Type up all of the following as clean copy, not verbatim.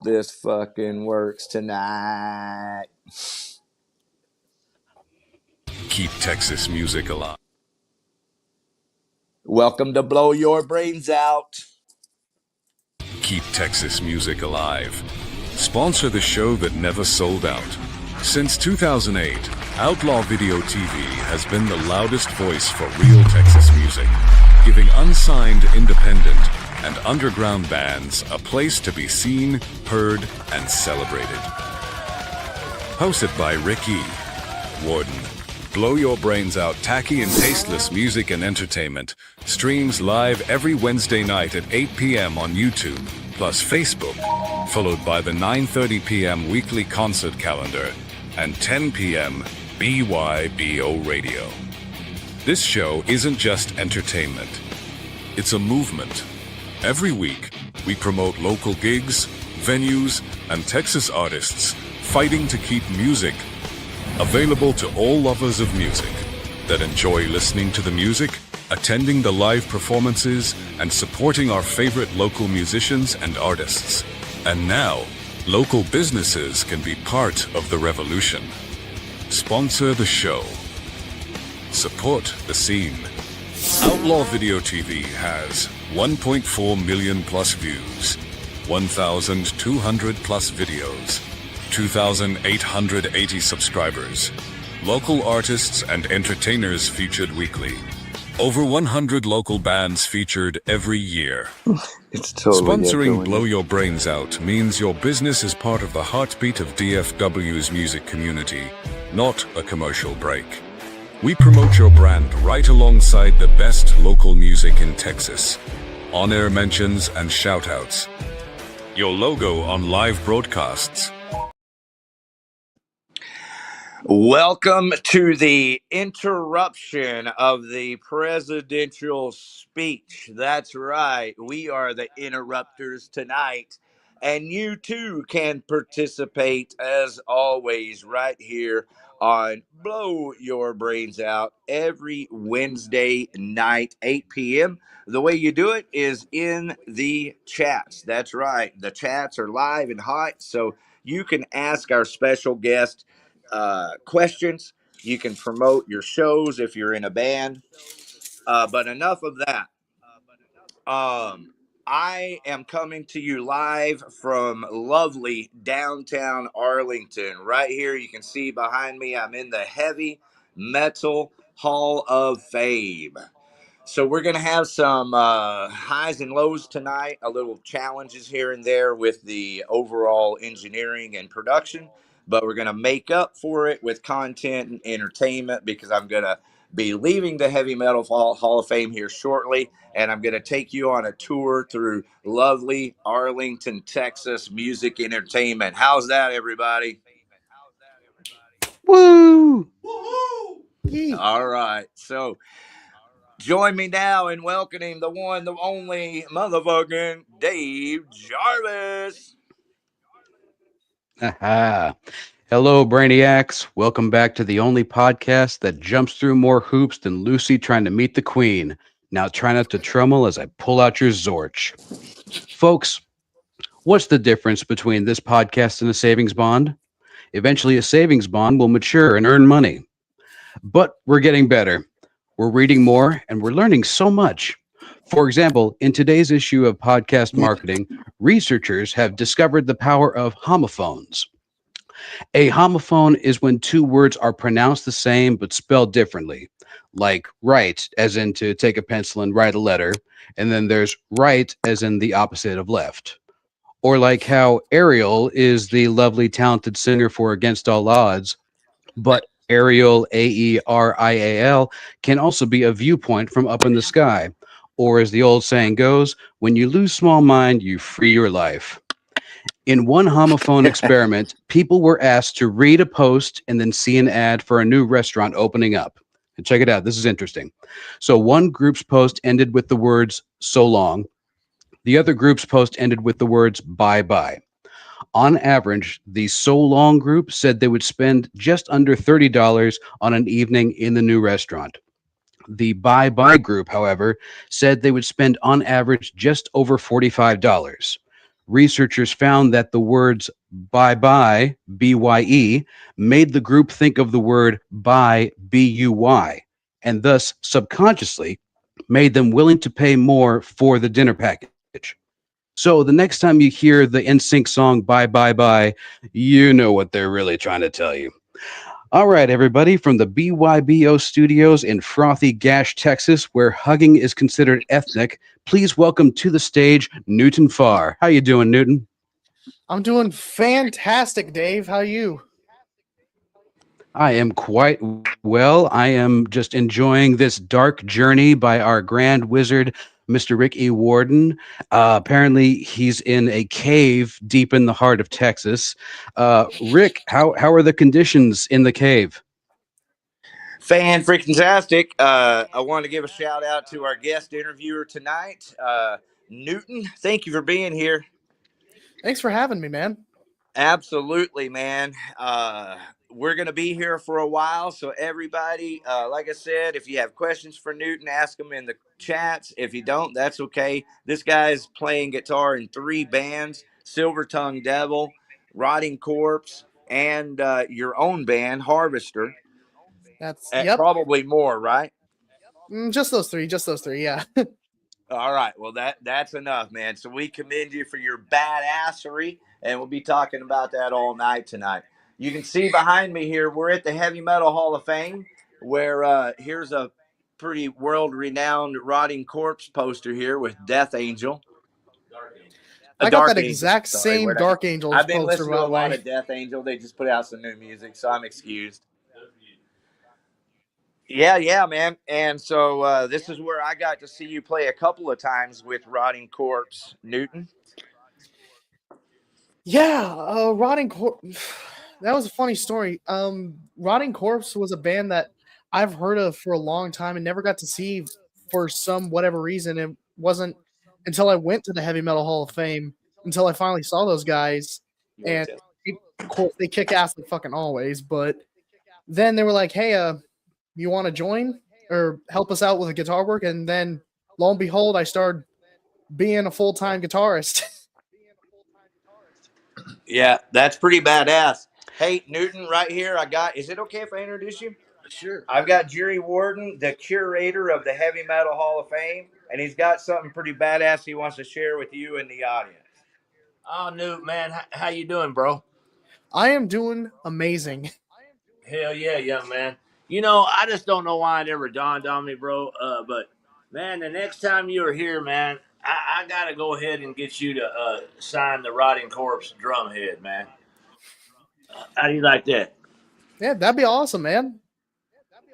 this fucking works tonight. Keep Texas music alive. Welcome to Blow Your Brains Out. Keep Texas music alive. Sponsor the show that never sold out. Since 2008, Outlaw Video TV has been the loudest voice for real Texas music, giving unsigned, independent, and underground bands a place to be seen, heard, and celebrated. Hosted by Ricky Warden, Blow Your Brains Out tacky and tasteless music and entertainment streams live every Wednesday night at 8 p.m. on YouTube, plus Facebook, followed by the 9:30 p.m. weekly concert calendar and 10 p.m. BYBO radio. This show isn't just entertainment. It's a movement. Every week, we promote local gigs, venues, and Texas artists fighting to keep music available to all lovers of music that enjoy listening to the music, attending the live performances, and supporting our favorite local musicians and artists. And now, local businesses can be part of the revolution. Sponsor the show. Support the scene. Outlaw Video TV has 1.4 million plus views, 1,200 plus videos, 2,880 subscribers, local artists and entertainers featured weekly, over 100 local bands featured every year. It's totally Sponsoring Blow Your Brains Out means your business is part of the heartbeat of DFW's music community, not a commercial break. We promote your brand right alongside the best local music in Texas. On-air mentions and shout-outs. Your logo on live broadcasts. Welcome to the interruption of the presidential speech. That's right. We are the interrupters tonight. And you too can participate as always right here on Blow Your Brains Out every Wednesday night, 8 p.m. The way you do it is in the chats. That's right. The chats are live and hot, so you can ask our special guest questions. You can promote your shows if you're in a band. But enough of that. I am coming to you live from lovely downtown Arlington. Right here, you can see behind me, I'm in the Heavy Metal Hall of Fame. So we're going to have some highs and lows tonight, a little challenges here and there with the overall engineering and production, but we're going to make up for it with content and entertainment because I'm going to be leaving the Heavy Metal Hall of Fame here shortly, and I'm going to take you on a tour through lovely Arlington, Texas music entertainment. How's that, everybody? Woo! All right. So join me now in welcoming the one, the only motherfucking Dave Jarvis. Hello, Brainiacs. Welcome back to the only podcast that jumps through more hoops than Lucy trying to meet the Queen. Now try not to tremble as I pull out your Zorch. Folks, what's the difference between this podcast and a savings bond? Eventually, a savings bond will mature and earn money. But we're getting better. We're reading more, and we're learning so much. For example, in today's issue of Podcast Marketing, researchers have discovered the power of homophones. A homophone is when two words are pronounced the same but spelled differently, like write, as in to take a pencil and write a letter, and then there's right, as in the opposite of left. Or like how Ariel is the lovely, talented singer for Against All Odds, but Ariel, Aerial, can also be a viewpoint from up in the sky. Or as the old saying goes, when you lose small mind, you free your life. In one homophone experiment, people were asked to read a post and then see an ad for a new restaurant opening up. And check it out. This is interesting. So one group's post ended with the words, so long. The other group's post ended with the words, bye bye. On average, the So Long group said they would spend just under $30 on an evening in the new restaurant. The Bye Bye group, however, said they would spend on average just over $45. researchers found that the words bye bye, BYE, made the group think of the word buy, BUY, and thus subconsciously made them willing to pay more for the dinner package. So the next time you hear the NSYNC song Bye Bye Bye, you know what they're really trying to tell you. All right, everybody, from the BYBO studios in Frothy Gash, Texas, where hugging is considered ethnic, please welcome to the stage Newton Farr. How you doing, Newton? I'm doing fantastic, Dave. How are you? I am quite well. I am just enjoying this dark journey by our grand wizard, Mr. Rick E. Warden. Apparently, he's in a cave deep in the heart of Texas. Rick, how are the conditions in the cave? Fan freaking tastic. I want to give a shout out to our guest interviewer tonight, Newton. Thank you for being here. Thanks for having me, man. Absolutely, man. We're going to be here for a while. So, everybody, like I said, if you have questions for Newton, ask them in the chats. If you don't, that's okay. This guy's playing guitar in 3 bands: Silver Tongue Devil, Rotting Corpse, and your own band, Harvester. That's yep. Probably more, right? Just those three. Just those three. Yeah. All right. Well, that's enough, man. So we commend you for your badassery, and we'll be talking about that all night tonight. You can see behind me here, we're at the Heavy Metal Hall of Fame, where here's a pretty world-renowned Rotting Corpse poster here with Death Angel. I got that exact same Dark Angel I've been poster, listening to by a the lot way. of Death Angel. They just put out some new music, so I'm excused. Yeah, man. And so this is where I got to see you play a couple of times with Rotting Corpse, Newton. Yeah, Rotting Corpse. That was a funny story. Rotting Corpse was a band that I've heard of for a long time and never got to see for some whatever reason. It wasn't until I went to the Heavy Metal Hall of Fame until I finally saw those guys. And of course, they kick ass like fucking always. But then they were like, "Hey, you want to join or help us out with the guitar work?" And then, lo and behold, I started being a full-time guitarist. Yeah, that's pretty badass. Hey, Newton, right here, is it okay if I introduce you? Sure. I've got Jerry Warden, the curator of the Heavy Metal Hall of Fame, and he's got something pretty badass he wants to share with you and the audience. Oh, Newt, man, how you doing, bro? I am doing amazing. Hell yeah, young man. You know, I just don't know why it ever dawned on me, bro. But man, the next time you are here, man, I gotta go ahead and get you to sign the Rotting Corpse drumhead, man. How do you like that? Yeah, that'd be awesome, man.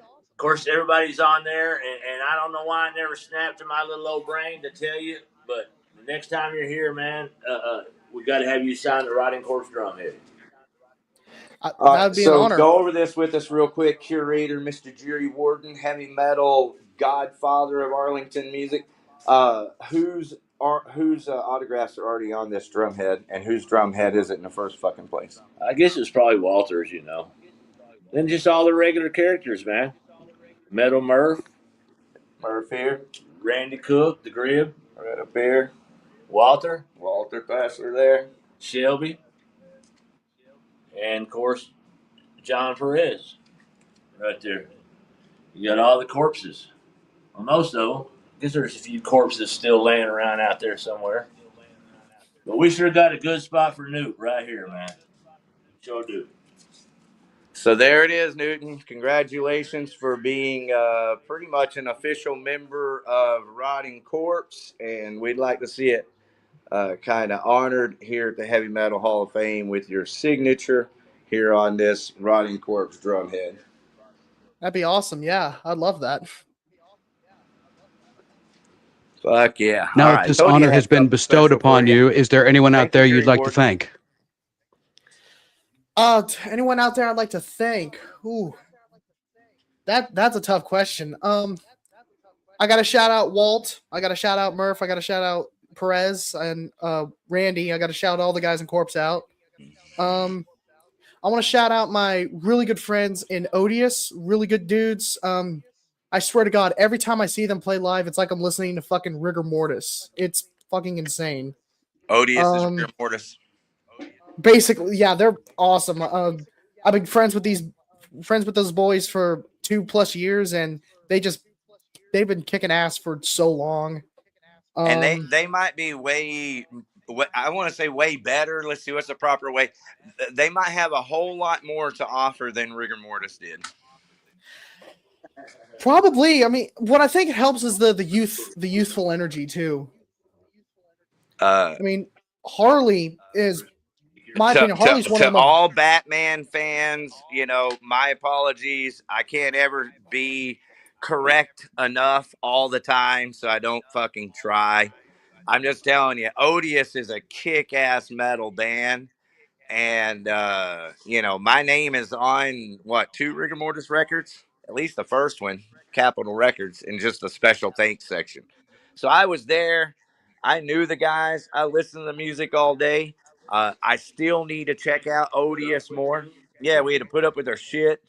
Of course, everybody's on there, and I don't know why I never snapped to my little old brain to tell you, but the next time you're here, man, we got to have you sign the Rotting Corpse drumhead. That would be an honor. Go over this with us real quick, curator Mr. Jerry Warden, heavy metal godfather of Arlington music. Whose autographs are already on this drumhead, and whose drumhead is it in the first fucking place? I guess it's probably Walter's, you know. Then just all the regular characters, man. Metal Murph here, Randy Cook, the Grib, right up here. Walter Passler there, Shelby, and of course John Perez, right there. You got all the corpses. Well, most of them. I guess there's a few corpses still laying around out there somewhere. But we sure got a good spot for Newt right here, man. Sure do. So there it is, Newton. Congratulations for being pretty much an official member of Rotting Corpse, and we'd like to see it kind of honored here at the Heavy Metal Hall of Fame with your signature here on this Rotting Corpse drumhead. That'd be awesome. Yeah, I'd love that. Fuck yeah. Now that this honor has been bestowed upon you, is there anyone out there you'd like to thank? Anyone out there I'd like to thank? Ooh, that's a tough question. I got to shout out Walt. I got to shout out Murph. I got to shout out Perez and Randy. I got to shout all the guys in Corpse out. I want to shout out my really good friends in Odious, really good dudes. I swear to God, every time I see them play live, it's like I'm listening to fucking Rigor Mortis. It's fucking insane. Odious is Um, rigor mortis. basically, yeah, they're awesome. I've been friends with those boys for 2+ years, and they've been kicking ass for so long. And Um, they might be I want to say way better. Let's see what's the proper way. They might have a whole lot more to offer than rigor mortis did. probably. I mean, what I think helps is the youthful energy too. Uh, I mean, Harley is, my to, opinion, to Harley's one of the to most. all Batman fans, my apologies. I can't ever be correct enough all the time, so I don't fucking try. I'm just telling you, Odious is a kick-ass metal band. And my name is on what, two rigor mortis records, at least the first one, Capitol Records, in just the special thanks section. So I was there. I knew the guys. I listened to the music all day. I still need to check out Odious more. Yeah, we had to put up with their shit,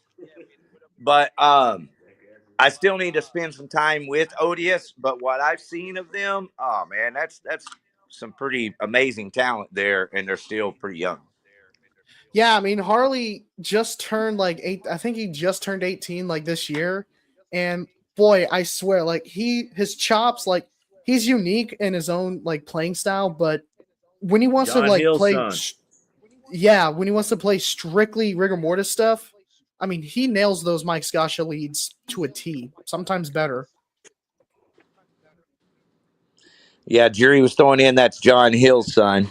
but I still need to spend some time with Odious. But what I've seen of them, oh man, that's some pretty amazing talent there, and they're still pretty young. Yeah, I mean, Harley just turned like eight. I think he just turned 18 like this year, and boy, I swear, like his chops, like he's unique in his own like playing style, but when he wants to John like Hill's play, son. yeah, when he wants to play strictly rigor mortis stuff, I mean, he nails those Mike Scotcha leads to a T, sometimes better. Yeah, Jury was throwing in that's John Hill's son.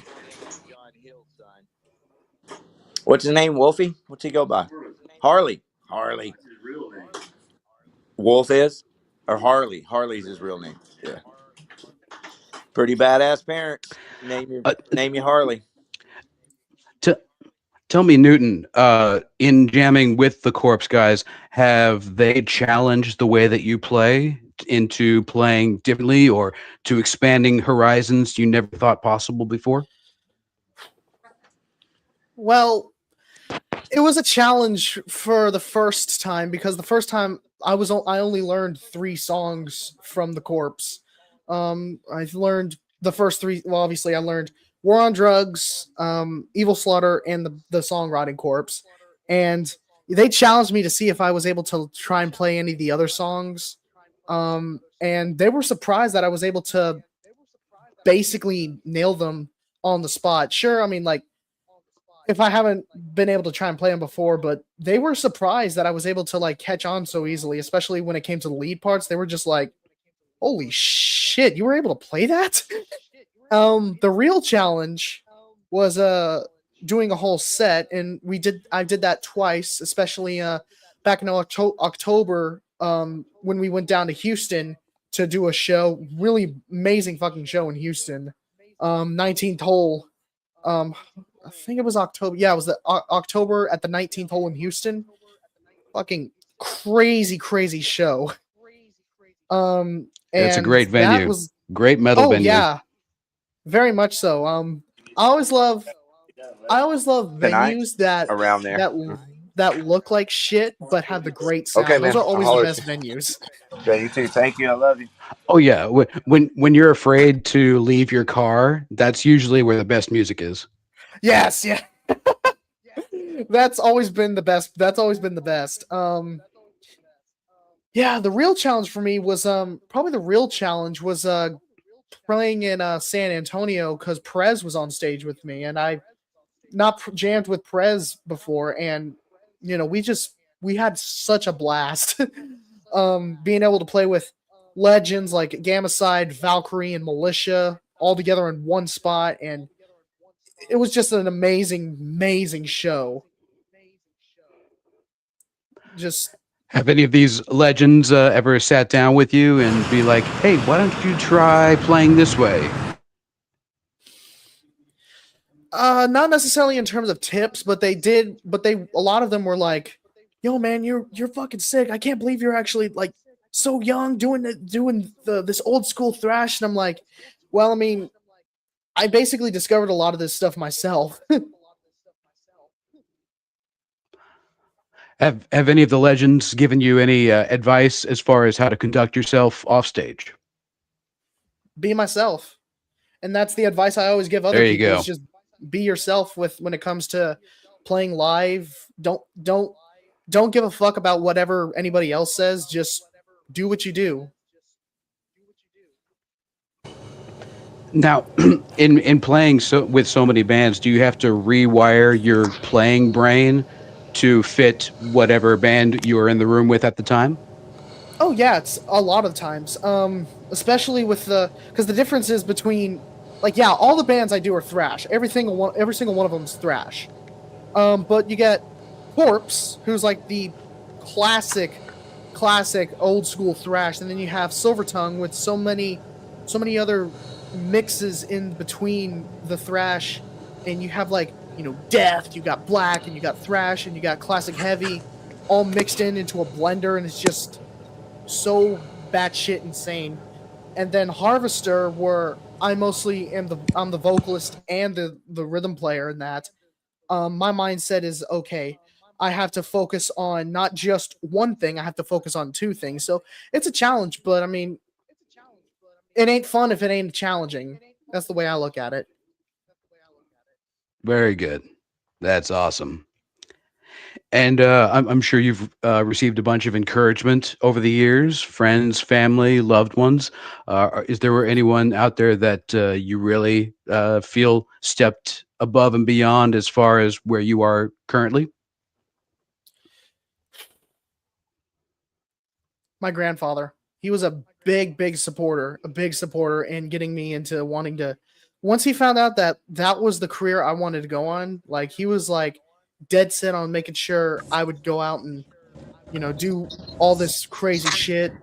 What's his name? Wolfie? What's he go by? Harley. Harley. That's his real name. Wolf is? Or Harley. Harley's his real name. Yeah. Pretty badass parents. Uh, Name you Harley. t- Tell me, Newton, in jamming with the Corpse guys, have they challenged the way that you play into playing differently or to expanding horizons you never thought possible before? Well, it was a challenge for the first time because the first time I only learned 3 songs from the Corpse. I've learned the first 3. Well, obviously, I learned War on Drugs, Evil Slaughter, and the song Rotting Corpse. And they challenged me to see if I was able to try and play any of the other songs. And they were surprised that I was able to basically nail them on the spot. Sure, I mean, like, if I haven't been able to try and play them before, but they were surprised that I was able to like catch on so easily, especially when it came to the lead parts. They were just like, "Holy shit, you were able to play that?" The real challenge was doing a whole set, and I did that twice, especially back in October when we went down to Houston to do a show, really amazing fucking show in Houston. 19th hole. I think it was October. Yeah, it was the October at the 19th hole in Houston. Fucking crazy, crazy show. It's a And great that venue, was, great metal oh venue. yeah, very much so. I always love, I always love Tonight? venues that Around there. that that look like shit but have the great Okay, sound. Those man. are I'll always the holler at best you. venues. Okay, you too. Thank you. I love you. Oh yeah, when you're afraid to leave your car, that's usually where the best music is. Yes, yeah. That's always been the best. That's always been the best. Yeah, the real challenge for me was probably the real challenge was playing in San Antonio because Perez was on stage with me, and I not jammed with Perez before, and we had such a blast. Being able to play with legends like Gamma Side, Valkyrie, and Militia all together in one spot, and it was just an amazing, amazing show. Just Have any of these legends ever sat down with you and be like, "Hey, why don't you try playing this way?" not necessarily in terms of tips, but a lot of them were like, "Yo, man, you're fucking sick. I can't believe you're actually like so young doing this old school thrash." And I'm like, "Well, I mean, I basically discovered a lot of this stuff myself." Have any of the legends given you any advice as far as how to conduct yourself off stage? Be myself. And that's the advice I always give other There you people go. is just be yourself with when it comes to playing live. Don't give a fuck about whatever anybody else says. Just do what you do. Now, in playing with so many bands, do you have to rewire your playing brain to fit whatever band you were in the room with at the time? Oh yeah, it's a lot of times. Especially with because the difference is between like yeah, all the bands I do are thrash. Every single one of them is thrash. But you get Corpse, who's like the classic old school thrash, and then you have Silvertongue with so many other mixes in between the thrash, and you have like death, you got black, and you got thrash, and you got classic heavy, all mixed into a blender, and it's just so batshit insane. And then Harvester, where I mostly I'm the vocalist and the rhythm player in that. My mindset is okay. I have to focus on not just one thing. I have to focus on two things. So it's a challenge, but I mean, it ain't fun if it ain't challenging. That's the way I look at it. Very good. That's awesome. And I'm sure you've received a bunch of encouragement over the years, friends, family, loved ones. Is there anyone out there that you really feel stepped above and beyond as far as where you are currently? My grandfather, he was a big supporter, in getting me into wanting to. Once he found out that that was the career I wanted to go on, like he was like dead set on making sure I would go out and do all this crazy shit.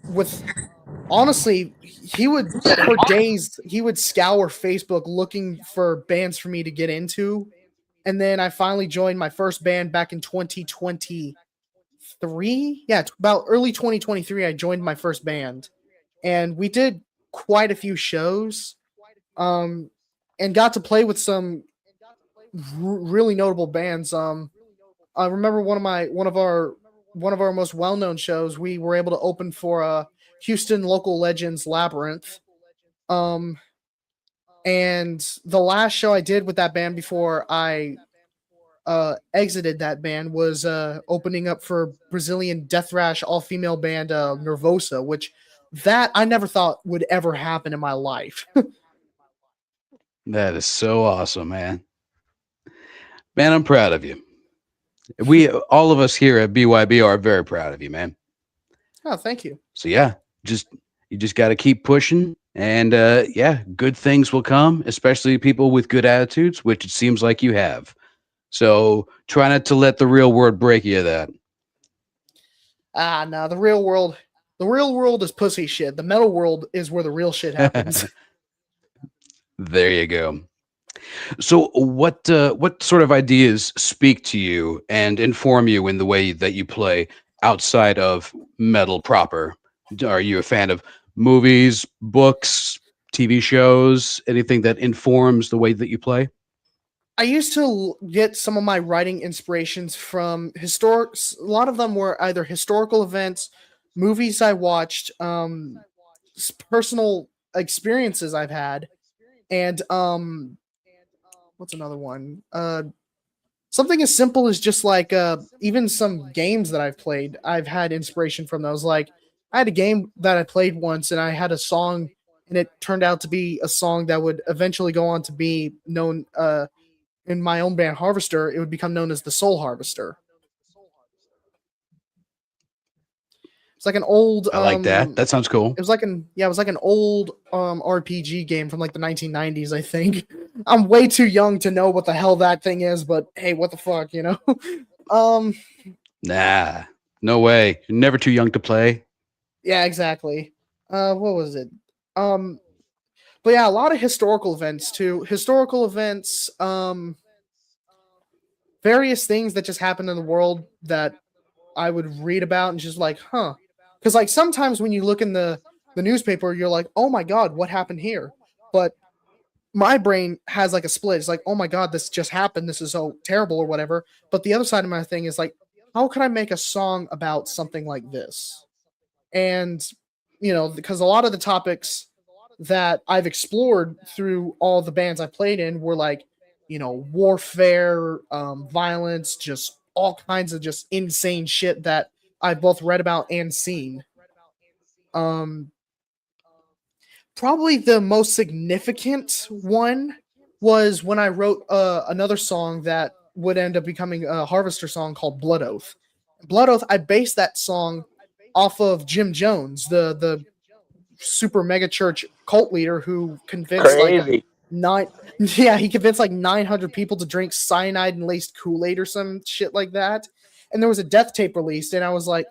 With honestly, he would for days he would scour Facebook looking for bands for me to get into, and then I finally joined my first band back in 2023. Yeah, about early 2023, I joined my first band, and we did quite a few shows, um, and got to play with some really notable bands. I remember one of our most well known shows. We were able to open for Houston local legends Labyrinth. Um, and the last show I did with that band before I exited that band was opening up for Brazilian death thrash all female band Nervosa, which that I never thought would ever happen in my life. That is so awesome, man. Man, I'm proud of you. We all of us here at BYB are very proud of you, man. Oh, thank you. So yeah, just you just got to keep pushing, and yeah, good things will come, especially people with good attitudes, which it seems like you have. So try not to let the real world break you of that. Ah, no, the real world is pussy shit. The metal world is where the real shit happens. There you go. So what sort of ideas speak to you and inform you in the way that you play outside of metal proper? Are you a fan of movies, books, TV shows, anything that informs the way that you play? I used to get some of my writing inspirations from historic. A lot of them were either historical events, movies I watched, personal experiences I've had, and what's another one? Something as simple as just like even some games that I've played. I've had inspiration from those. Like I had a game that I played once, and I had a song, and it turned out to be a song that would eventually go on to be known. In my own band Harvester, it would become known as the Soul Harvester. It's like an old I like that. That sounds cool. it was like an old RPG game from like the 1990s, I think. I'm way too young to know what the hell that thing is, but hey, what the fuck, you know? um Nah, no way. You're never too young to play. yeah, exactly. What was it? But yeah, a lot of historical events too. Historical events, various things that just happen in the world that I would read about and just like, huh. Because like sometimes when you look in the newspaper, you're like, oh my god, what happened here? But my brain has like a split. It's like, oh my god, this just happened. This is so terrible or whatever. But the other side of my thing is like, how can I make a song about something like this? And because a lot of the topics that I've explored through all the bands I played in were like, warfare, violence, just all kinds of just insane shit that I've both read about and seen. Um, Probably the most significant one was when I wrote another song that would end up becoming a Harvester song called Blood Oath. Blood Oath, I based that song off of Jim Jones, the super mega church cult leader who convinced like Crazy. he convinced like 900 people to drink cyanide and laced Kool-Aid or some shit like that. And there was a death tape released, and I was like,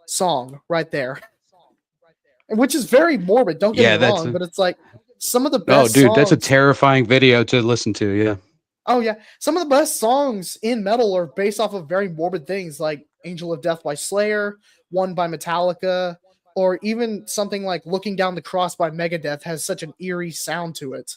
song right there. Which is very morbid, don't get me wrong, but it's like some of the best dude, that's a songs. terrifying video to listen to. Yeah. Oh yeah, some of the best songs in metal are based off of very morbid things, like "Angel of Death" by Slayer, "One" by Metallica, or even something like "Looking Down the Cross" by Megadeth has such an eerie sound to it.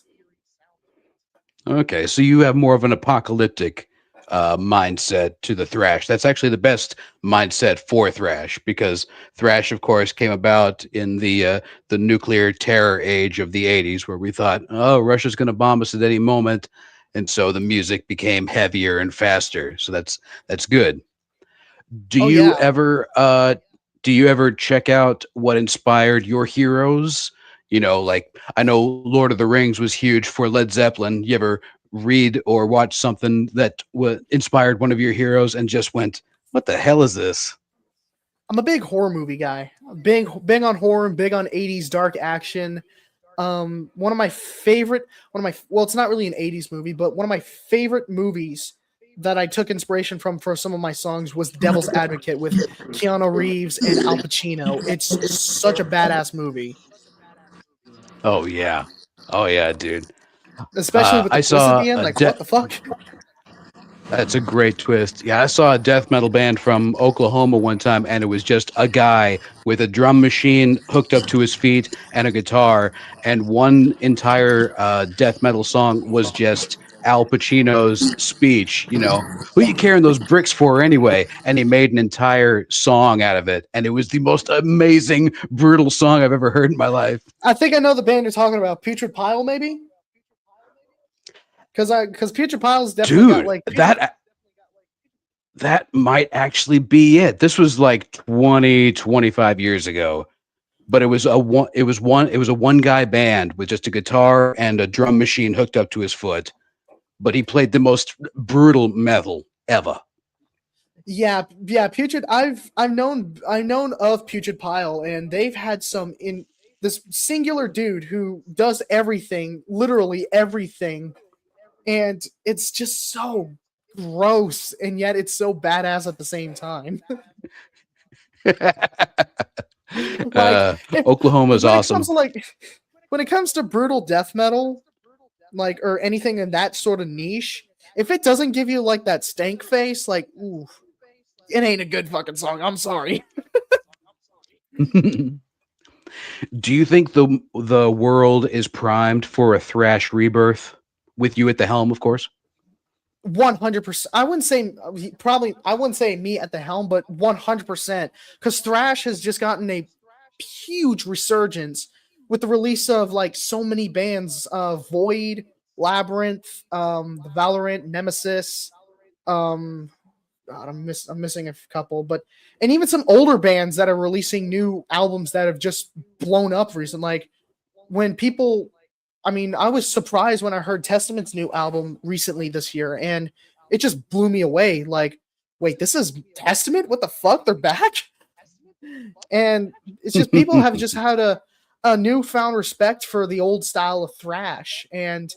Okay, so you have more of an apocalyptic mindset to the thrash. That's actually the best mindset for thrash, because thrash, of course, came about in the nuclear terror age of the '80s, where we thought, oh, Russia's going to bomb us at any moment, and so the music became heavier and faster. So that's good. Do Oh you yeah, ever check out what inspired your heroes? Like, I know Lord of the Rings was huge for Led Zeppelin. You ever read or watch something that inspired one of your heroes and just went, "What the hell is this?" I'm a big horror movie guy. Big on horror and big on 80s dark action. One of my well, it's not really an 80s movie, but one of my favorite movies that I took inspiration from for some of my songs was Devil's Advocate with Keanu Reeves and Al Pacino. It's such a badass movie, Oh yeah, dude. especially with the I twist at saw the end. a Like, what the fuck? That's a great twist. Yeah, I saw a death metal band from Oklahoma one time, and it was just a guy with a drum machine hooked up to his feet and a guitar. And one entire death metal song was just Al Pacino's speech. Who you carrying those bricks for anyway? And he made an entire song out of it, and it was the most amazing, brutal song I've ever heard in my life. I think I know the band you're talking about. Putrid Pile, maybe? Because Putrid Pile's definitely got Dude, like that might actually be it. This was like 25 years ago, but it was a one guy band with just a guitar and a drum machine hooked up to his foot, but he played the most brutal metal ever. Yeah, Putrid. I've known of Putrid Pile, and they've had some in this singular dude who does everything, literally everything, and it's just so gross, and yet it's so badass at the same time. Like, Oklahoma's when it comes awesome. to when it comes to brutal death metal, like, or anything in that sort of niche, if it doesn't give you like that stank face, like, ooh, it ain't a good fucking song. I'm sorry. Do you think the world is primed for a thrash rebirth with you at the helm, of course? 100%. I wouldn't say me at the helm, but 100%, because thrash has just gotten a huge resurgence with the release of like so many bands, Void, Labyrinth, the Valorant, Nemesis, God, I'm missing a couple, but and even some older bands that are releasing new albums that have just blown up recently. Like, when people, I mean, I was surprised when I heard Testament's new album recently this year, and it just blew me away. Like, wait, this is Testament? What the fuck? They're back? And it's just people have just had a newfound respect for the old style of thrash, and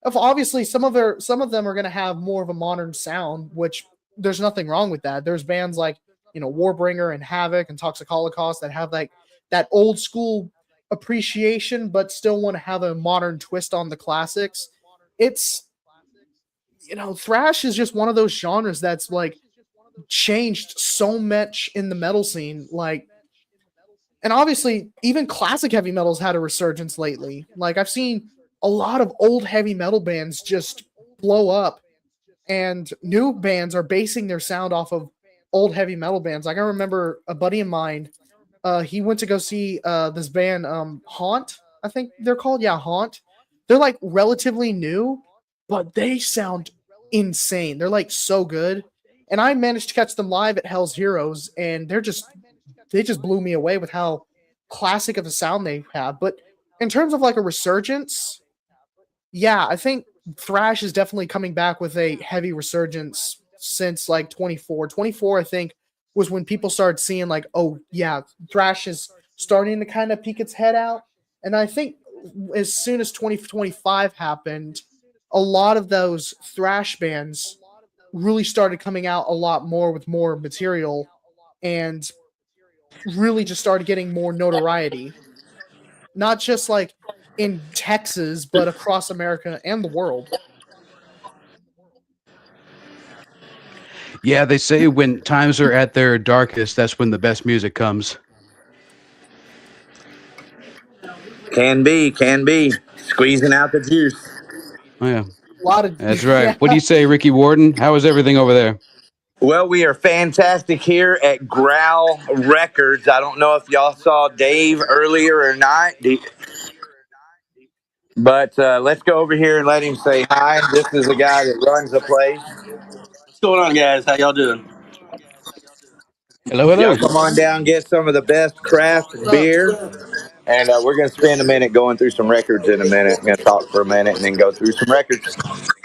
obviously some of them are going to have more of a modern sound, which there's nothing wrong with that. There's bands like Warbringer and Havoc and Toxic Holocaust that have like that old school appreciation, but still want to have a modern twist on the classics. It's thrash is just one of those genres that's like changed so much in the metal scene. Like, and obviously even classic heavy metal's had a resurgence lately. Like, I've seen a lot of old heavy metal bands just blow up, and new bands are basing their sound off of old heavy metal bands. Like, I remember a buddy of mine, he went to go see this band, Haunt. I think they're called. Yeah, Haunt. They're like relatively new, but they sound insane. They're like so good. And I managed to catch them live at Hell's Heroes, and they just blew me away with how classic of a sound they have. But in terms of like a resurgence, yeah, I think thrash is definitely coming back with a heavy resurgence since like 24. 24, I think, was when people started seeing like, oh yeah, thrash is starting to kind of peek its head out. And I think as soon as 2025 happened, a lot of those thrash bands really started coming out a lot more with more material and really just started getting more notoriety. Not just like in Texas, but across America and the world. Yeah, they say when times are at their darkest, that's when the best music comes. Can be, can be. Squeezing out the juice. Oh, yeah, A lot of that's right. yeah. What do you say, Ricky Warden? How is everything over there? Well, we are fantastic here at Growl Records. I don't know if y'all saw Dave earlier or not, but let's go over here and let him say hi. This is the guy that runs the place. What's going on, guys? How y'all doing? Hello, Y'all hello. come on down, get some of the best craft beer. And we're going to spend a minute going through some records in a minute. I'm going to talk for a minute and then go through some records.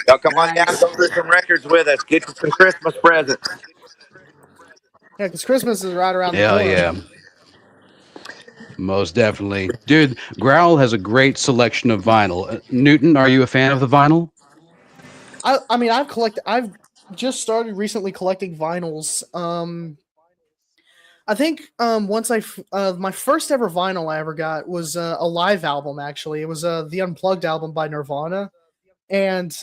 Y'all come on down, go through some records with us. Get you some Christmas presents. Yeah, because Christmas is right around the Hell corner. yeah. Most definitely. Dude, Growl has a great selection of vinyl. Newton, are you a fan of the vinyl? I mean, I've just started recently collecting vinyls. I think once my first ever vinyl I ever got was a live album. Actually, it was the Unplugged album by Nirvana, and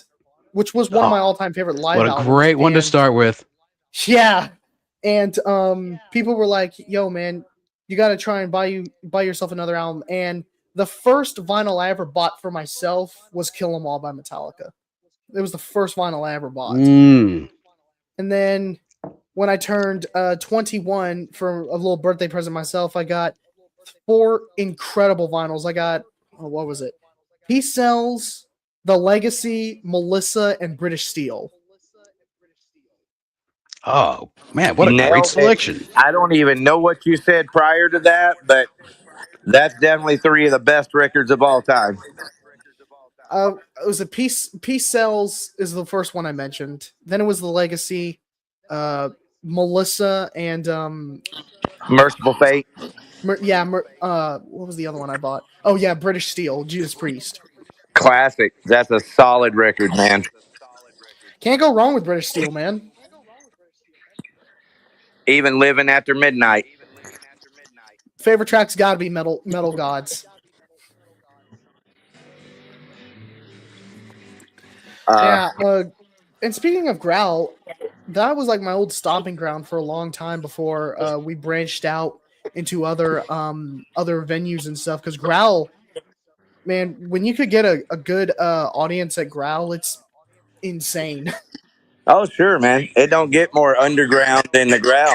which was one of my Oh, all time favorite what live a albums. great one to And start with. yeah, and people were like, "Yo, man, you got to try and buy yourself another album." And the first vinyl I ever bought for myself was "Kill 'Em All" by Metallica. It was the first vinyl I ever bought. Mm. And then when I turned 21 for a little birthday present myself, I got 4 incredible vinyls. I got, oh, what was it? Peace Cells, The Legacy, Melissa, and British Steel. Oh, man, what a great Nailed it. selection. I don't even know what you said prior to that, but that's definitely 3 of the best records of all time. It was a Peace Cells is the first one I mentioned. Then it was The Legacy, uh, Melissa, and Merciful Fate. what was the other one I bought? Oh yeah, British Steel, Judas Priest. Classic. That's a solid record, man. Can't go wrong with British Steel, man. Even Living After Midnight. Favorite track's got to be Metal Gods. Yeah. And speaking of Growl, that was like my old stomping ground for a long time before we branched out into other venues and stuff. Because Growl, man, when you could get a good audience at Growl, it's insane. Oh, sure, man. It don't get more underground than the Growl.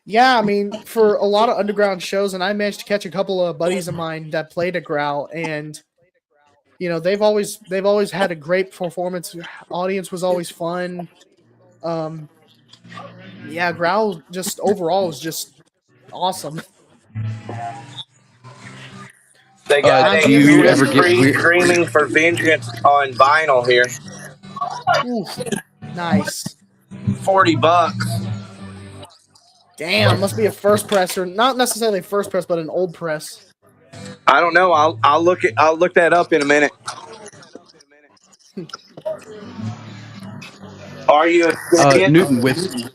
Yeah, I mean, for a lot of underground shows, and I managed to catch a couple of buddies of mine that played at Growl, and you know they've always had a great performance. Audience was always fun. Yeah, Growl just overall was just awesome. They got Do Content you ever a get creation. free weird? Screaming for Vengeance on vinyl here. Oof, nice. $40. Damn, must be a first press or not necessarily a first press, but an old press. I don't know. I'll look that up in a minute. Are you experienced? Newton with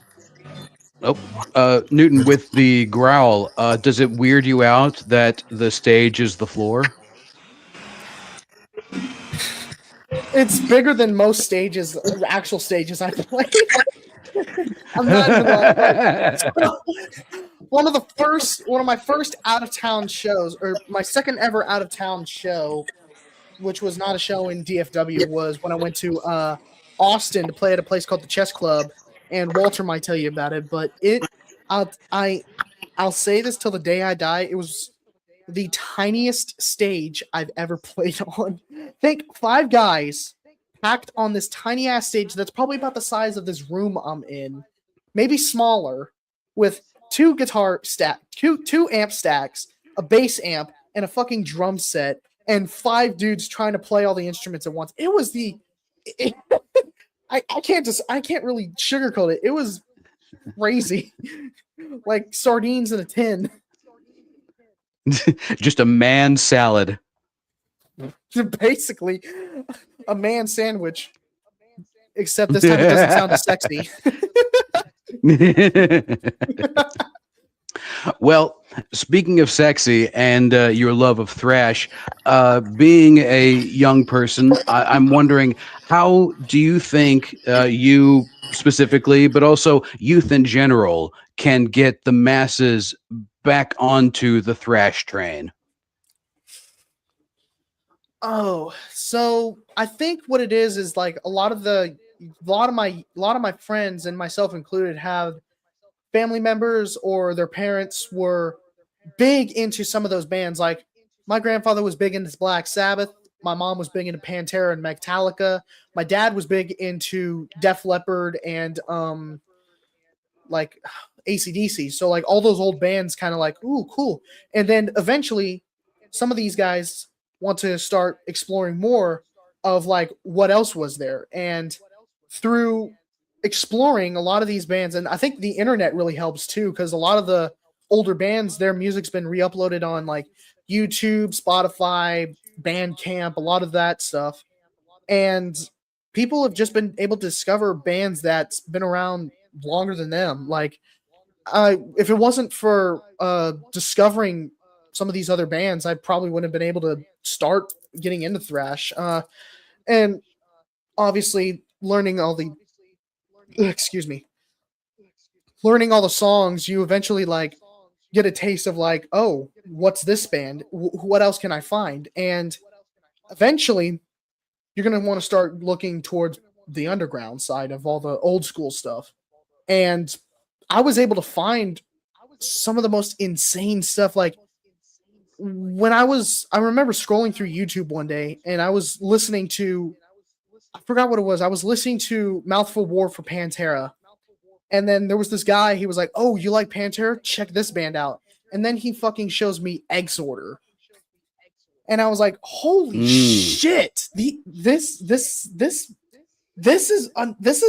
oh, Newton with the Growl. Does it weird you out that the stage is the floor? It's bigger than most stages, actual stages I played. I'm not even like one of my first out of town shows, or my second ever out of town show, which was not a show in DFW, was when I went to Austin to play at a place called the Chess Club, and Walter might tell you about it. But I'll say this till the day I die. It was the tiniest stage I've ever played on. Think 5 guys packed on this tiny ass stage that's probably about the size of this room I'm in, maybe smaller, with 2 two amp stacks, a bass amp, and a fucking drum set, and 5 dudes trying to play all the instruments at once. It was I can't really sugarcoat it. It was crazy. Like sardines in a tin. Just a man salad. Basically a man sandwich. Except this time it doesn't sound as sexy. Well, speaking of sexy and your love of thrash, being a young person, I'm wondering, how do you think you specifically, but also youth in general, can get the masses back onto the thrash train? Oh, so I think what it is like a lot of my friends and myself included have family members or their parents were big into some of those bands. Like my grandfather was big into Black Sabbath. My mom was big into Pantera and Metallica. My dad was big into Def Leppard and like AC/DC. So like all those old bands kind of like, ooh, cool. And then eventually some of these guys want to start exploring more of like what else was there. And through exploring a lot of these bands, and I think the internet really helps too, because a lot of the older bands, their music's been re-uploaded on like YouTube, Spotify, Bandcamp, a lot of that stuff. And people have just been able to discover bands that's been around longer than them. Like, if it wasn't for discovering some of these other bands, I probably wouldn't have been able to start getting into thrash. And obviously, learning all the learning all the songs, you eventually like get a taste of like, oh, what's this band? What else can I find? And eventually, you're gonna want to start looking towards the underground side of all the old school stuff. And I was able to find some of the most insane stuff. Like I remember scrolling through YouTube one day and I was listening to, I forgot what it was. I was listening to Mouthful War for Pantera. And then there was this guy, he was like, oh, you like Pantera? Check this band out. And then he fucking shows me Exorder. And I was like, holy shit. This is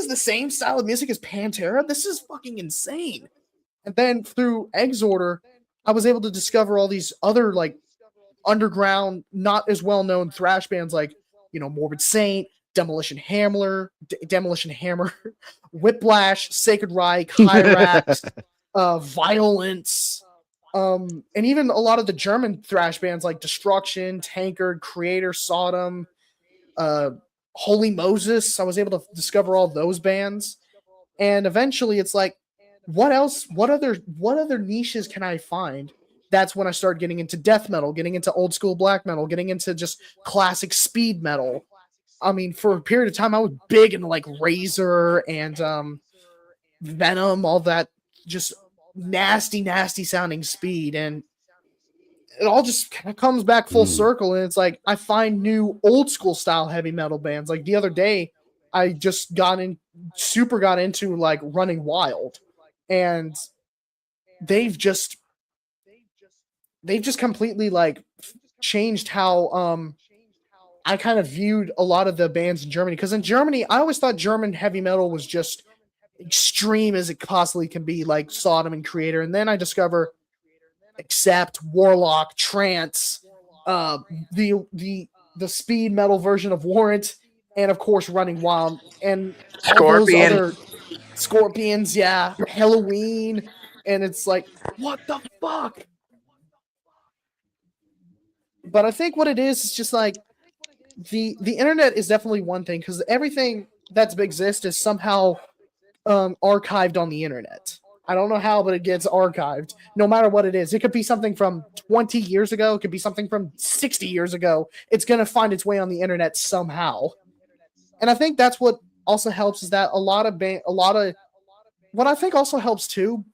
the same style of music as Pantera. This is fucking insane. And then through Exorder, I was able to discover all these other like underground, not as well known thrash bands like, Morbid Saint, Demolition Hammer, Whiplash, Sacred Reich, Hyrax, Violence, and even a lot of the German thrash bands like Destruction, Tankard, Creator, Sodom, Holy Moses. I was able to discover all those bands. And eventually it's like, what else? What other niches can I find? That's when I started getting into death metal, getting into old school black metal, getting into just classic speed metal. I mean, for a period of time, I was big into like Razor and Venom, all that just nasty sounding speed. And it all just kind of comes back full circle. And it's like, I find new old school style heavy metal bands. Like the other day, I just got into like Running Wild. And they've just completely like changed how I kind of viewed a lot of the bands in Germany. Because in Germany, I always thought German heavy metal was just extreme as it possibly can be, like Sodom and Creator. And then I discover Accept, Warlock, Trance, the speed metal version of Warrant, and of course Running Wild, and all those other Scorpions, yeah, Halloween, and it's like, what the fuck? But I think what it is just like the internet is definitely one thing, because everything that's exists is somehow archived on the internet. I don't know how, but it gets archived no matter what it is. It could be something from 20 years ago. It could be something from 60 years ago. It's going to find its way on the internet somehow. And I think that's what also helps, is that what I think also helps too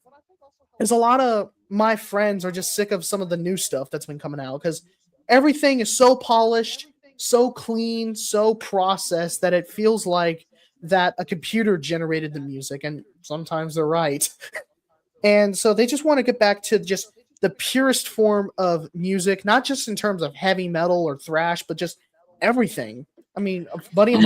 is a lot of my friends are just sick of some of the new stuff that's been coming out because everything is so polished, so clean, so processed that it feels like that a computer generated the music, and sometimes they're right. And so they just want to get back to just the purest form of music, not just in terms of heavy metal or thrash, but just everything. I mean, a buddy of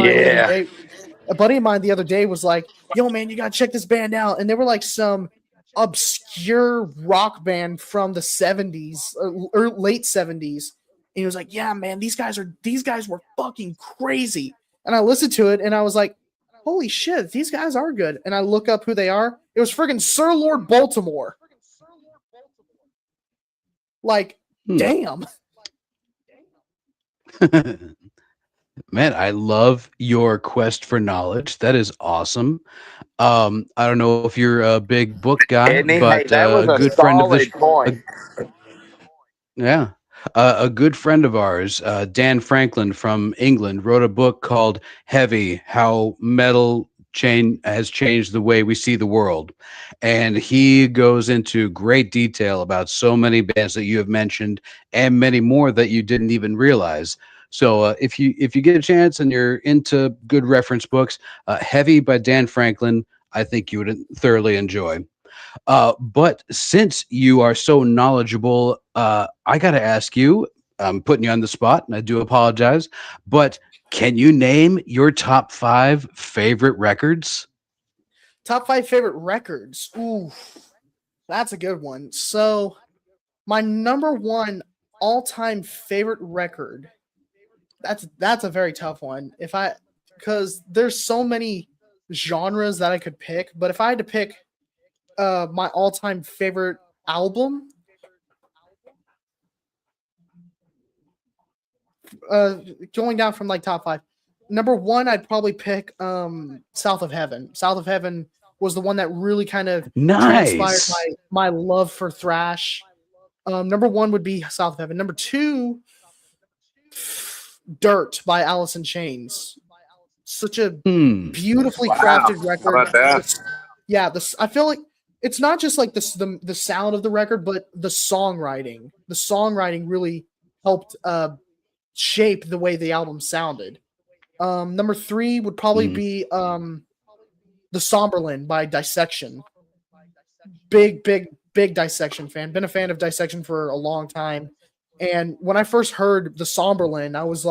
mine the other day was like, "Yo, man, you gotta check this band out," and they were like some obscure rock band from the 70s or late 70s. And he was like, "Yeah, man, these guys were fucking crazy." And I listened to it and I was like, "Holy shit, these guys are good." And I look up who they are. It was friggin' Sir Lord Baltimore. Like, damn. Man, I love your quest for knowledge. That is awesome. I don't know if you're a big book guy, Hey, but that was a a good friend of the solid point. yeah. A good friend of ours, Dan Franklin from England, wrote a book called Heavy: How Metal has changed the way we see the world. And he goes into great detail about so many bands that you have mentioned and many more that you didn't even realize. So if you get a chance and you're into good reference books, Heavy by Dan Franklin, I think you would thoroughly enjoy. But since you are so knowledgeable, I got to ask you, I'm putting you on the spot and I do apologize, but can you name your top 5 favorite records? Top 5 favorite records. Ooh, that's a good one. So, my number one all-time favorite record. That's a very tough one. Because there's so many genres that I could pick, but if I had to pick my all-time favorite album, going down from like top 5, number 1 I'd probably pick South of Heaven. South of Heaven was the one that really kind of transpired my love for thrash. Number 1 would be South of Heaven. Number 2, Dirt by Alice in Chains. Such a beautifully crafted record. How about that? Yeah, I feel like it's not just like the sound of the record, but the songwriting. The songwriting really helped shape the way the album sounded. Number 3 would probably be The Somberlin by Dissection. Big Dissection fan. Been a fan of Dissection for a long time. And when I first heard The Somberlin, I was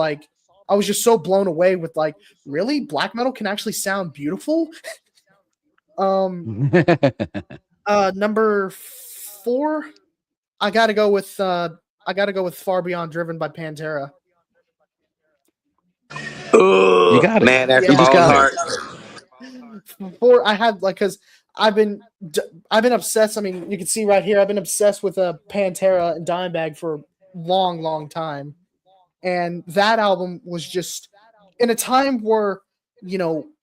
just so blown away with like, really? Black metal can actually sound beautiful? Number 4, I gotta go with Far Beyond Driven by Pantera. Ooh, You got it. Man, that's You just got heart. Before I had because I've been obsessed. I mean, you can see right here, I've been obsessed with Pantera and Dimebag for a long time. And that album was just in a time where,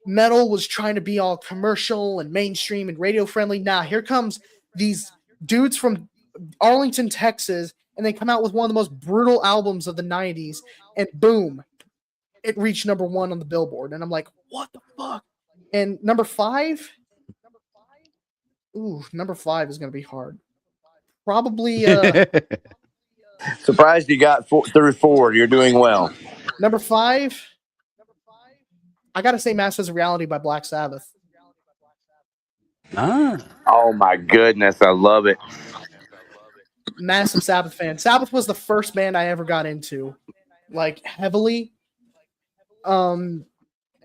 metal was trying to be all commercial and mainstream and radio friendly. Now, here comes these dudes from Arlington, Texas, and they come out with one of the most brutal albums of the 90s, and boom, it reached number 1 on the Billboard. And I'm like, what the fuck? And number 5, number 5 is going to be hard. Probably Surprised you got through 4. You're doing well. Number 5, I got to say Masters of Reality by Black Sabbath. Oh my goodness, I love it. Massive Sabbath fan. Sabbath was the first band I ever got into, like, heavily. And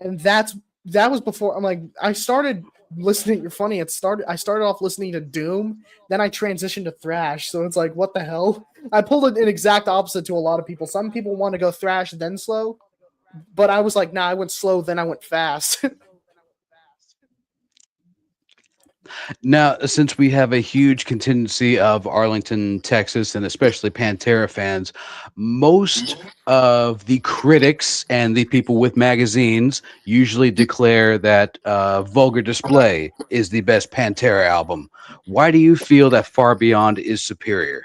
that was before. I'm like, I started listening. You're funny. I started off listening to Doom, then I transitioned to thrash. So it's like, what the hell? I pulled an exact opposite to a lot of people. Some people want to go thrash then slow, but I was like, nah, I went slow, then I went fast. Now, since we have a huge contingency of Arlington, Texas, and especially Pantera fans, most of the critics and the people with magazines usually declare that Vulgar Display is the best Pantera album. Why do you feel that Far Beyond is superior?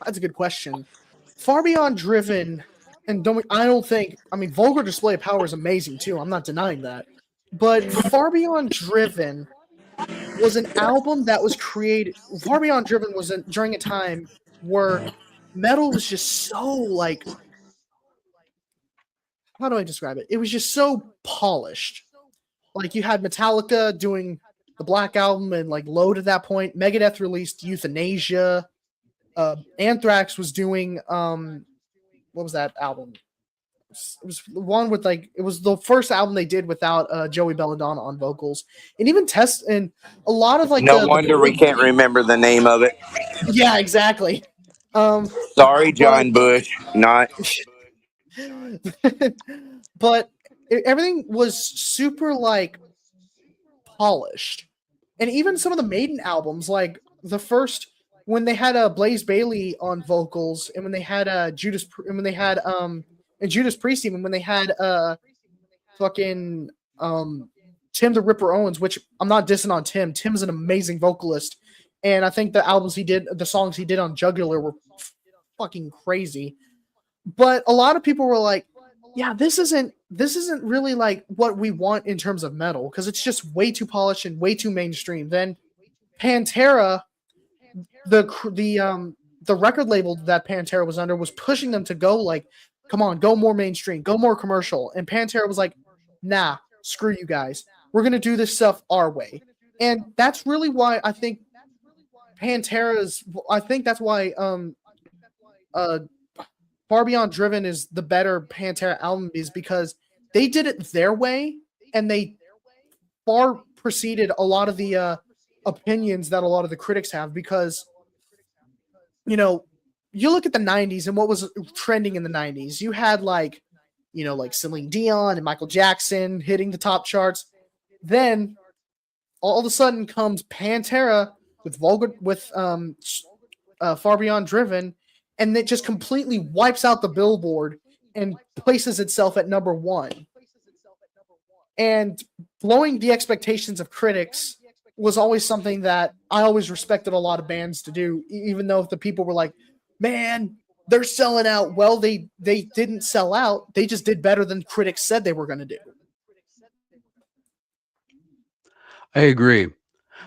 That's a good question. Far Beyond Driven, and Vulgar Display of Power is amazing too. I'm not denying that. But Far Beyond Driven was an album that was created. Far Beyond Driven was during a time where metal was just so like, how do I describe it? It was just so polished. Like you had Metallica doing the Black Album and like Load at that point. Megadeth released Euthanasia. Anthrax was doing what was that album? It was the one with like, it was the first album they did without Joey Belladonna on vocals, and even and a lot of like No the wonder we can't remember the name of it. yeah, exactly. Sorry, But John Bush. Not. but everything was super like polished, and even some of the Maiden albums, like the first when they had Blaze Bayley on vocals, and when they had Judas, and when they had and Judas Priest, even when they had fucking Tim the Ripper Owens, which I'm not dissing on Tim. Tim's an amazing vocalist, and I think the songs he did on Jugular were fucking crazy. But a lot of people were like, yeah, this isn't really like what we want in terms of metal, because it's just way too polished and way too mainstream. Then Pantera, the record label that Pantera was under was pushing them to go like, come on, go more mainstream, go more commercial. And Pantera was like, nah, screw you guys. We're going to do this stuff our way. And that's really why I think that's why Far Beyond Driven is the better Pantera album, is because they did it their way, and they far preceded a lot of the opinions that a lot of the critics have, because, you know, you look at the 90s and what was trending in the 90s. You had like, you know, like Celine Dion and Michael Jackson hitting the top charts. Then all of a sudden comes Pantera with Far Beyond Driven, and it just completely wipes out the Billboard and places itself at number one. And blowing the expectations of critics was always something that I always respected a lot of bands to do, even though the people were like, man, they're selling out. Well, they didn't sell out. They just did better than critics said they were going to do. I agree.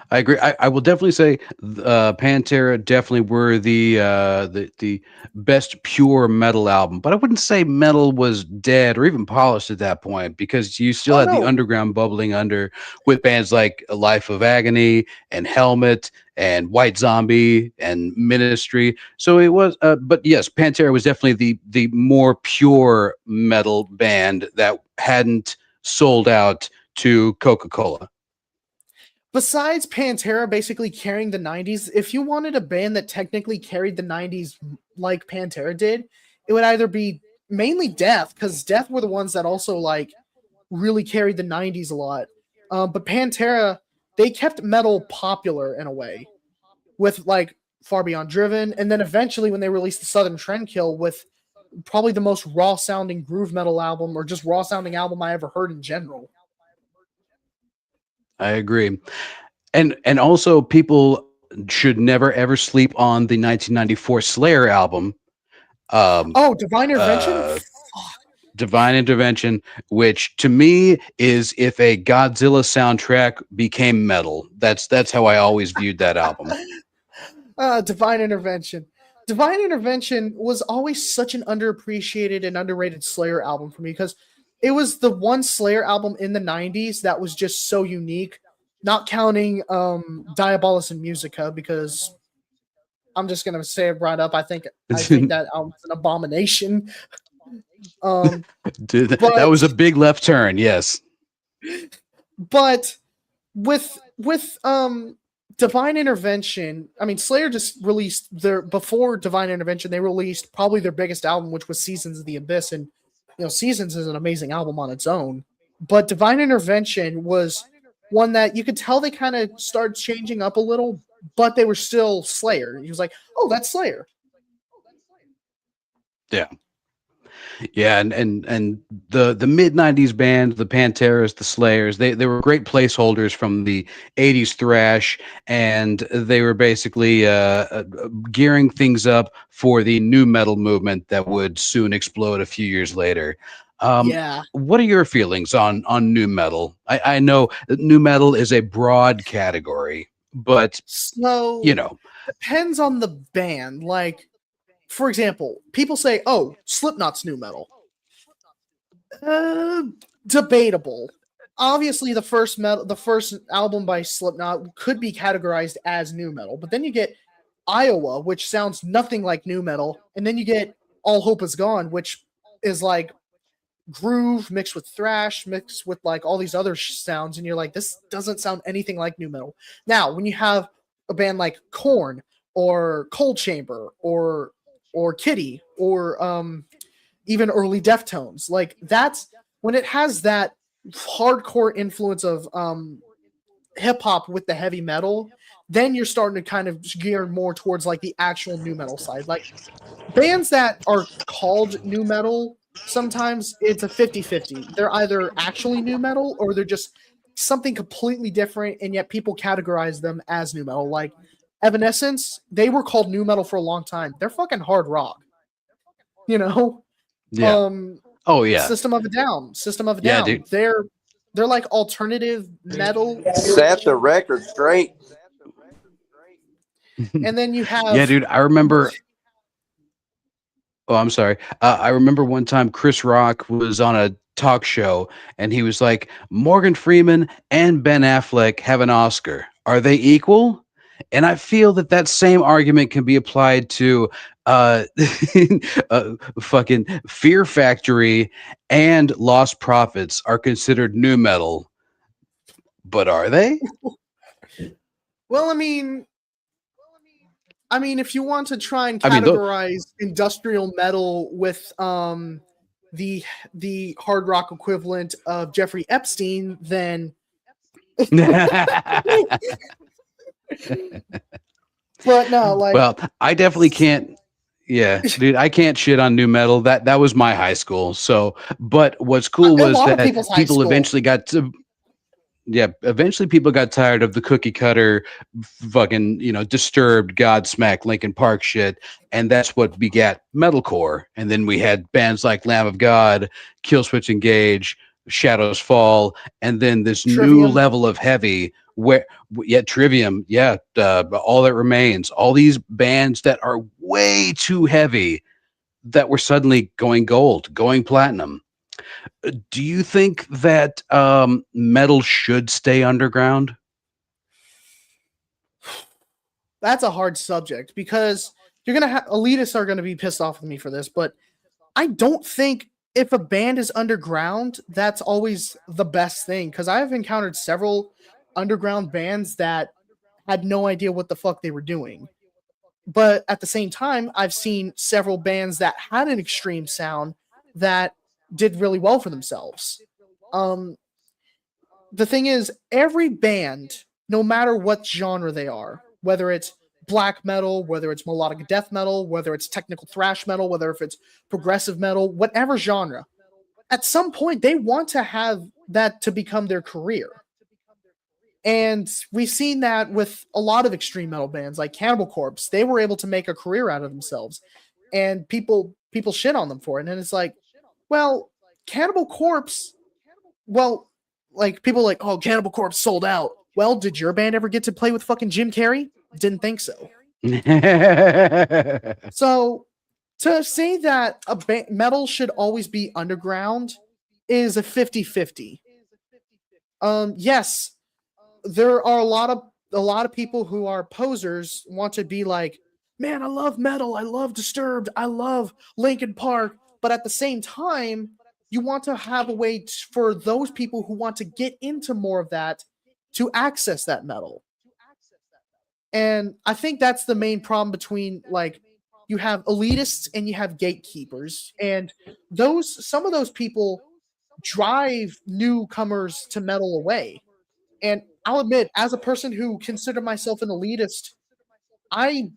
I will definitely say Pantera definitely were the best pure metal album, but I wouldn't say metal was dead or even polished at that point, because you still had the underground bubbling under with bands like Life of Agony and Helmet and White Zombie and Ministry. So it was, but yes, Pantera was definitely the more pure metal band that hadn't sold out to Coca-Cola. Besides Pantera basically carrying the 90s, if you wanted a band that technically carried the 90s like Pantera did, it would either be mainly Death, because Death were the ones that also like really carried the 90s a lot. But Pantera, they kept metal popular in a way with like Far Beyond Driven, and then eventually when they released the Southern Trendkill with probably the most raw sounding groove metal album, or just raw sounding album I ever heard in general. I agree. And also people should never ever sleep on the 1994 Slayer album. Divine Intervention? Divine Intervention, which to me is if a Godzilla soundtrack became metal. That's how I always viewed that album. Divine Intervention. Divine Intervention was always such an underappreciated and underrated Slayer album for me, because it was the one Slayer album in the 90s that was just so unique, not counting Diabolus and Musica, because I'm just going to say it right up. I think that album's an abomination. Dude, that was a big left turn, yes. But with Divine Intervention, I mean, Slayer just released before Divine Intervention, they released probably their biggest album, which was Seasons of the Abyss, and Seasons is an amazing album on its own, but Divine Intervention was one that you could tell they kind of started changing up a little, but they were still Slayer. He was like, oh, that's Slayer. Yeah. Yeah, and the mid-90s band, the Panteras, the Slayers, they were great placeholders from the 80s thrash, and they were basically gearing things up for the new metal movement that would soon explode a few years later. Yeah. What are your feelings on new metal? I know that new metal is a broad category, but you So know, depends on the band. Like, for example, people say, "Oh, Slipknot's new metal." Uh, Debatable. Obviously, the first album by Slipknot could be categorized as new metal, but then you get Iowa, which sounds nothing like new metal, and then you get All Hope Is Gone, which is like groove mixed with thrash mixed with like all these other sounds, and you're like, this doesn't sound anything like new metal. Now when you have a band like Korn or Cold Chamber or Kitty or even early Deftones, like that's when it has that hardcore influence of hip hop with the heavy metal, then you're starting to kind of gear more towards like the actual new metal side. Like bands that are called new metal, sometimes it's a 50-50. They're either actually new metal or they're just something completely different, and yet people categorize them as new metal. Like Evanescence, they were called new metal for a long time. They're fucking hard rock, you know. yeah. um Oh yeah, System of a yeah, Down, dude. they're like alternative metal. Set the record straight. And then you Yeah, have dude. I remember. Oh, I'm sorry. I remember one time Chris Rock was on a talk show and he was like, Morgan Freeman and Ben Affleck have an Oscar. Are they equal? And I feel that that same argument can be applied to uh, fucking Fear Factory and Lost Prophets are considered new metal, but are they? well, I mean, if you want to try and I mean, though. categorize industrial metal with the hard rock equivalent of Jeffrey Epstein, then but no, like Well, I definitely can't. Yeah, dude, I can't shit on new metal. That was my high school. So, but what's cool a was lot of that people's high people school. eventually got to. Yeah, eventually people got tired of the cookie cutter, fucking Disturbed, Godsmack, Linkin Park shit, and that's what begat metalcore. And then we had bands like Lamb of God, Killswitch Engage, Shadows Fall, and then this new Trivium. level of heavy where Trivium, All That Remains, all these bands that are way too heavy that were suddenly going gold, going platinum. Do you think that metal should stay underground? That's a hard subject because you're gonna have elitists are gonna be pissed off with me for this, but I don't think if a band is underground, that's always the best thing. Because I've encountered several underground bands that had no idea what the fuck they were doing. But at the same time, I've seen several bands that had an extreme sound that did really well for themselves. Um, the thing is, every band, no matter what genre they are, whether it's black metal, whether it's melodic death metal, whether it's technical thrash metal, whether if it's progressive metal, whatever genre, at some point they want to have that to become their career. And we've seen that with a lot of extreme metal bands like Cannibal Corpse. They were able to make a career out of themselves, and people shit on them for it. And it's like, well, Cannibal Corpse, well, like people like, oh, Cannibal Corpse sold out. Well, did your band ever get to play with fucking Jim Carrey? Didn't think so. So to say that metal should always be underground is a 50-50. Yes, there are a lot of people who are posers want to be like, man, I love metal, I love Disturbed, I love Linkin Park, but at the same time, you want to have a way for those people who want to get into more of that to access that metal. And I think that's the main problem between like you have elitists and you have gatekeepers, and those some of those people drive newcomers to metal away. And I'll admit, as a person who consider myself an elitist, I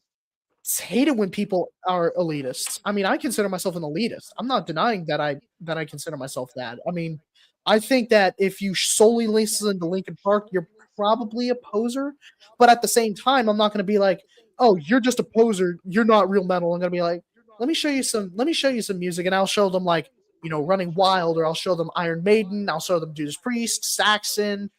hate it when people are elitists. I mean, I consider myself an elitist. I'm not denying that I consider myself that. I mean, I think that if you solely listen to Linkin Park, you're probably a poser. But at the same time, I'm not going to be like, "Oh, you're just a poser. You're not real metal." I'm going to be like, "Let me show you some. Let me show you some music," and I'll show them like Running Wild, or I'll show them Iron Maiden, I'll show them Judas Priest, Saxon,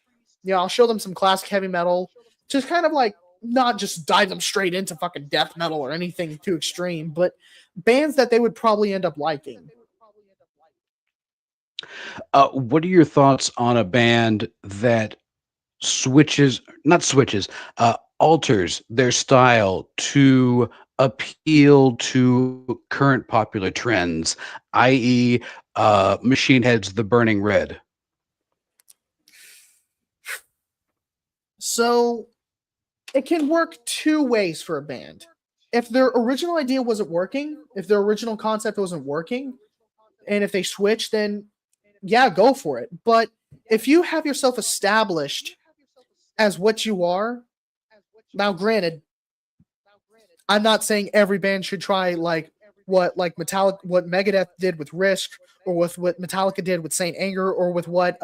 I'll show them some classic heavy metal, just kind of like not just dive them straight into fucking death metal or anything too extreme, but bands that they would probably end up liking. What are your thoughts on a band that alters their style to appeal to current popular trends, i.e., Machine Head's The Burning Red? So it can work two ways for a band. If their original idea wasn't working, if their original concept wasn't working, and if they switch, then yeah, go for it. But if you have yourself established as what you are, now granted, I'm not saying every band should try what Megadeth did with Risk, or with what Metallica did with Saint Anger, or with what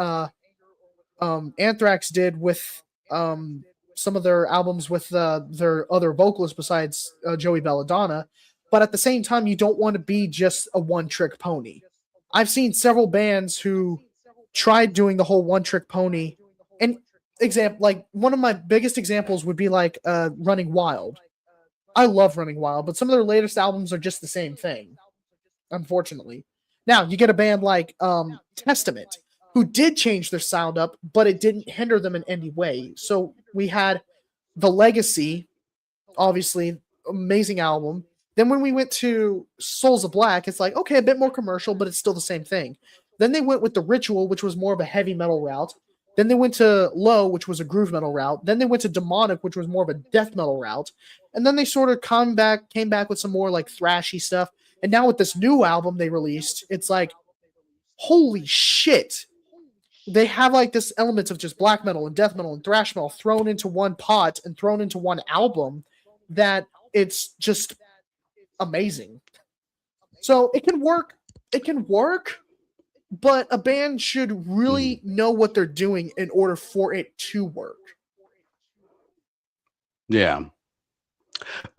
Anthrax did with some of their albums with their other vocalists besides Joey Belladonna. But at the same time, you don't want to be just a one-trick pony. I've seen several bands who tried doing the whole one-trick pony. And one of my biggest examples would be Running Wild. I love Running Wild, but some of their latest albums are just the same thing, unfortunately. Now, you get a band like Testament, who did change their sound up, but it didn't hinder them in any way. So we had The Legacy, obviously, amazing album. Then when we went to Souls of Black, it's like, okay, a bit more commercial, but it's still the same thing. Then they went with The Ritual, which was more of a heavy metal route. Then they went to Low, which was a groove metal route. Then they went to Demonic, which was more of a death metal route. And then they sort of came back with some more like thrashy stuff. And now with this new album they released, it's like, holy shit. They have like this elements of just black metal and death metal and thrash metal thrown into one pot and thrown into one album that it's just amazing. So it can work, but a band should really know what they're doing in order for it to work. Yeah.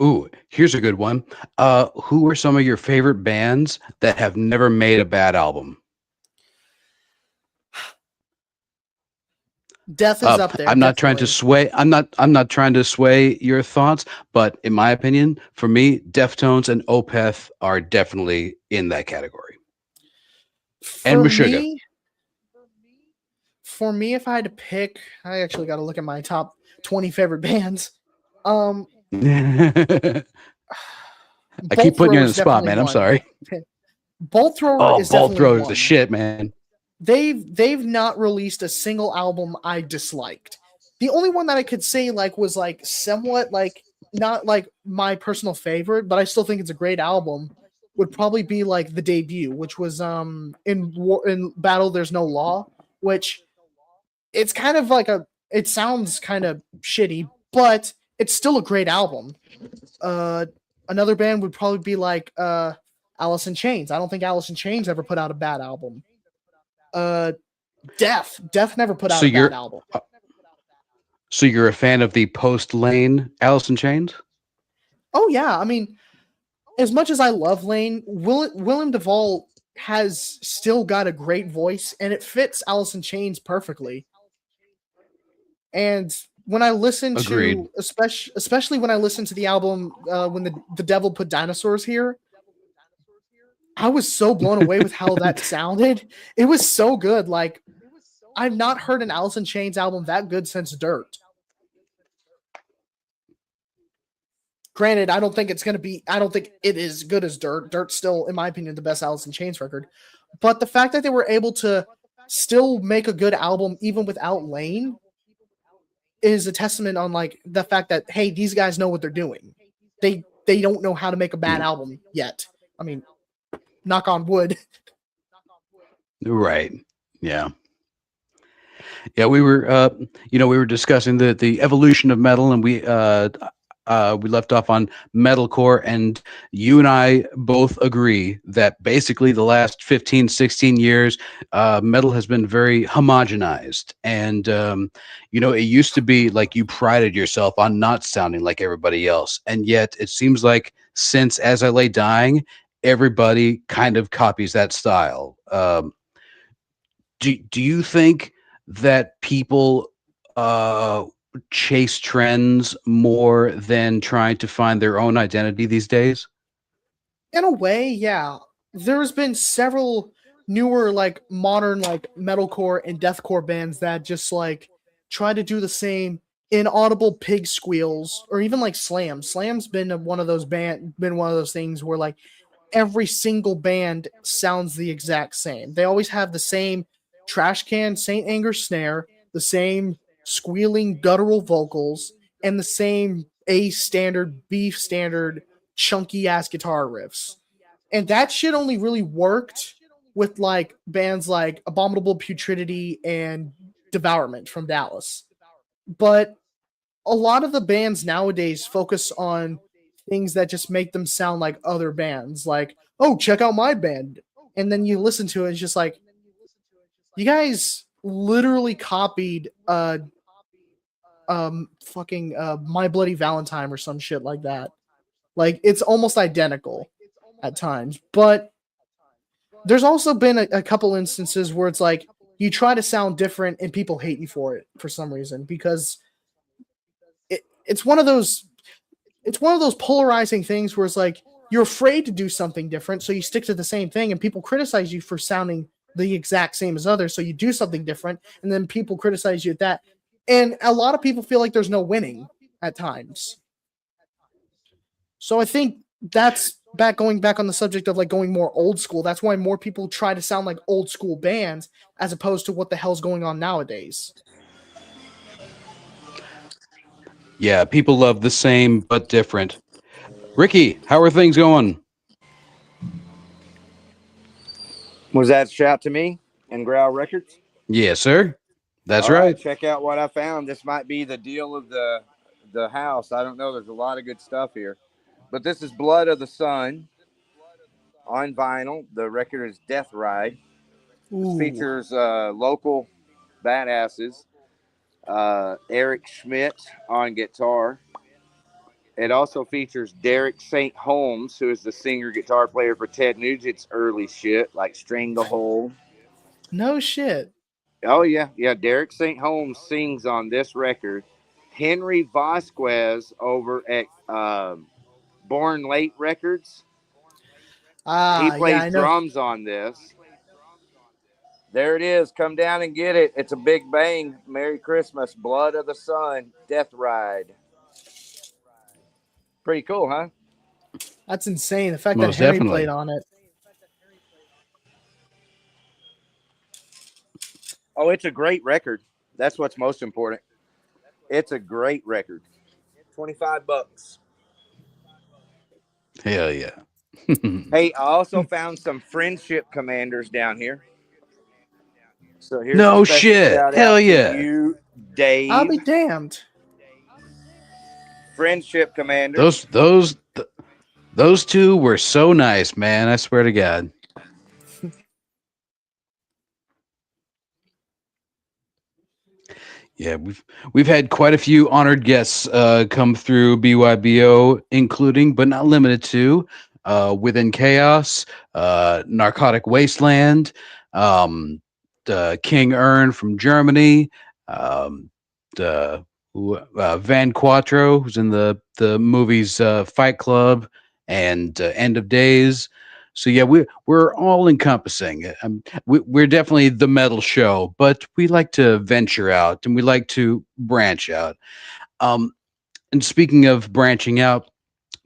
Ooh, here's a good one. Who are some of your favorite bands that have never made a bad album? Death is up there. I'm not trying to sway. I'm not trying to sway your thoughts, but in my opinion, for me, Deftones and Opeth are definitely in that category. And Meshuggah. For me, if I had to pick, I actually got to look at my top 20 favorite bands. I keep putting you in the spot, man. I'm sorry. Bolt Thrower is Bolt Thrower is one. the shit, man. They've not released a single album I disliked. The only one that I could say was somewhat not like my personal favorite, but I still think it's a great album, would probably be the debut, which was in Battle There's No Law, which it's kind of it sounds kind of shitty, but it's still a great album. Another band would probably be Alice in Chains. I don't think Alice in Chains ever put out a bad album. Death never put out a bad album. So you're a fan of the post-Lane Alice in Chains? Oh yeah, I mean, as much as I love Lane, Willem Duvall has still got a great voice, and it fits Alice in Chains perfectly. And when I listen to, especially when I listen to the album when the Devil Put Dinosaurs Here, I was so blown away with how that sounded. It was so good. I've not heard an Alice in Chains album that good since Dirt. Granted, I don't think it is good as Dirt. Dirt's still, in my opinion, the best Alice in Chains record. But the fact that they were able to still make a good album even without Lane is a testament on the fact that, hey, these guys know what they're doing. They don't know how to make a bad album yet. I mean, knock on wood. Right. Yeah. Yeah, we were discussing the evolution of metal, and we left off on metalcore, and you and I both agree that basically the last 15, 16 years, metal has been very homogenized. And, it used to be like you prided yourself on not sounding like everybody else. And yet it seems like since As I Lay Dying, everybody kind of copies that style. Do you think that people chase trends more than trying to find their own identity these days? In a way, yeah. There's been several newer, like modern, like metalcore and deathcore bands that just like try to do the same inaudible pig squeals, or even like Slam. Slam's been been one of those things where like every single band sounds the exact same. They always have the same trash can Saint Anger snare, the same squealing guttural vocals, and the same A standard, B standard, chunky ass guitar riffs. And that shit only really worked with like bands like Abominable Putridity and Devourment from Dallas. But a lot of the bands nowadays focus on things that just make them sound like other bands. Like, oh, check out my band. And then you listen to it, it's just like, you guys literally copied fucking My Bloody Valentine or some shit like that. Like, it's almost identical at times. But there's also been a couple instances where it's like you try to sound different and people hate you for it for some reason, because it's one of those polarizing things where it's like you're afraid to do something different, so you stick to the same thing, and people criticize you for sounding the exact same as others, so you do something different, and then people criticize you at that. And a lot of people feel like there's no winning at times. So I think that's going back on the subject of like going more old school. That's why more people try to sound like old school bands as opposed to what the hell's going on nowadays. Yeah, people love the same but different. Ricky, how are things going? Was that a shout to me and Growl Records? Yes, sir. That's All right. Check out what I found. This might be the deal of the house. I don't know. There's a lot of good stuff here. But this is Blood of the Sun on vinyl. The record is Death Ride. This features local badasses. Eric Schmidt on guitar. It also features Derek St. Holmes, who is the singer guitar player for Ted Nugent's early shit, like Stranglehold. No shit. Oh, yeah. Yeah, Derek St. Holmes sings on this record. Henry Vasquez over at Born Late Records. He plays Yeah, I know. drums on this. There it is. Come down and get it. It's a big bang. Merry Christmas. Blood of the Sun. Death Ride. Pretty cool, huh? That's insane. The fact Most that Henry definitely. played on it. Oh, it's a great record. That's what's most important. It's a great record. $25. Hell yeah. Hey, I also found some Friendship Commanders down here. So here's No a special shit. shout Hell out yeah. to you, Dave. I'll be damned. Friendship Commanders. Those two were so nice, man. I swear to God. Yeah, we've had quite a few honored guests come through BYBO, including but not limited to Within Chaos, Narcotic Wasteland, King Ern from Germany, Van Quattro, who's in the movies Fight Club and End of Days. So yeah, we're all encompassing. We're definitely the metal show, but we like to venture out and we like to branch out. And speaking of branching out,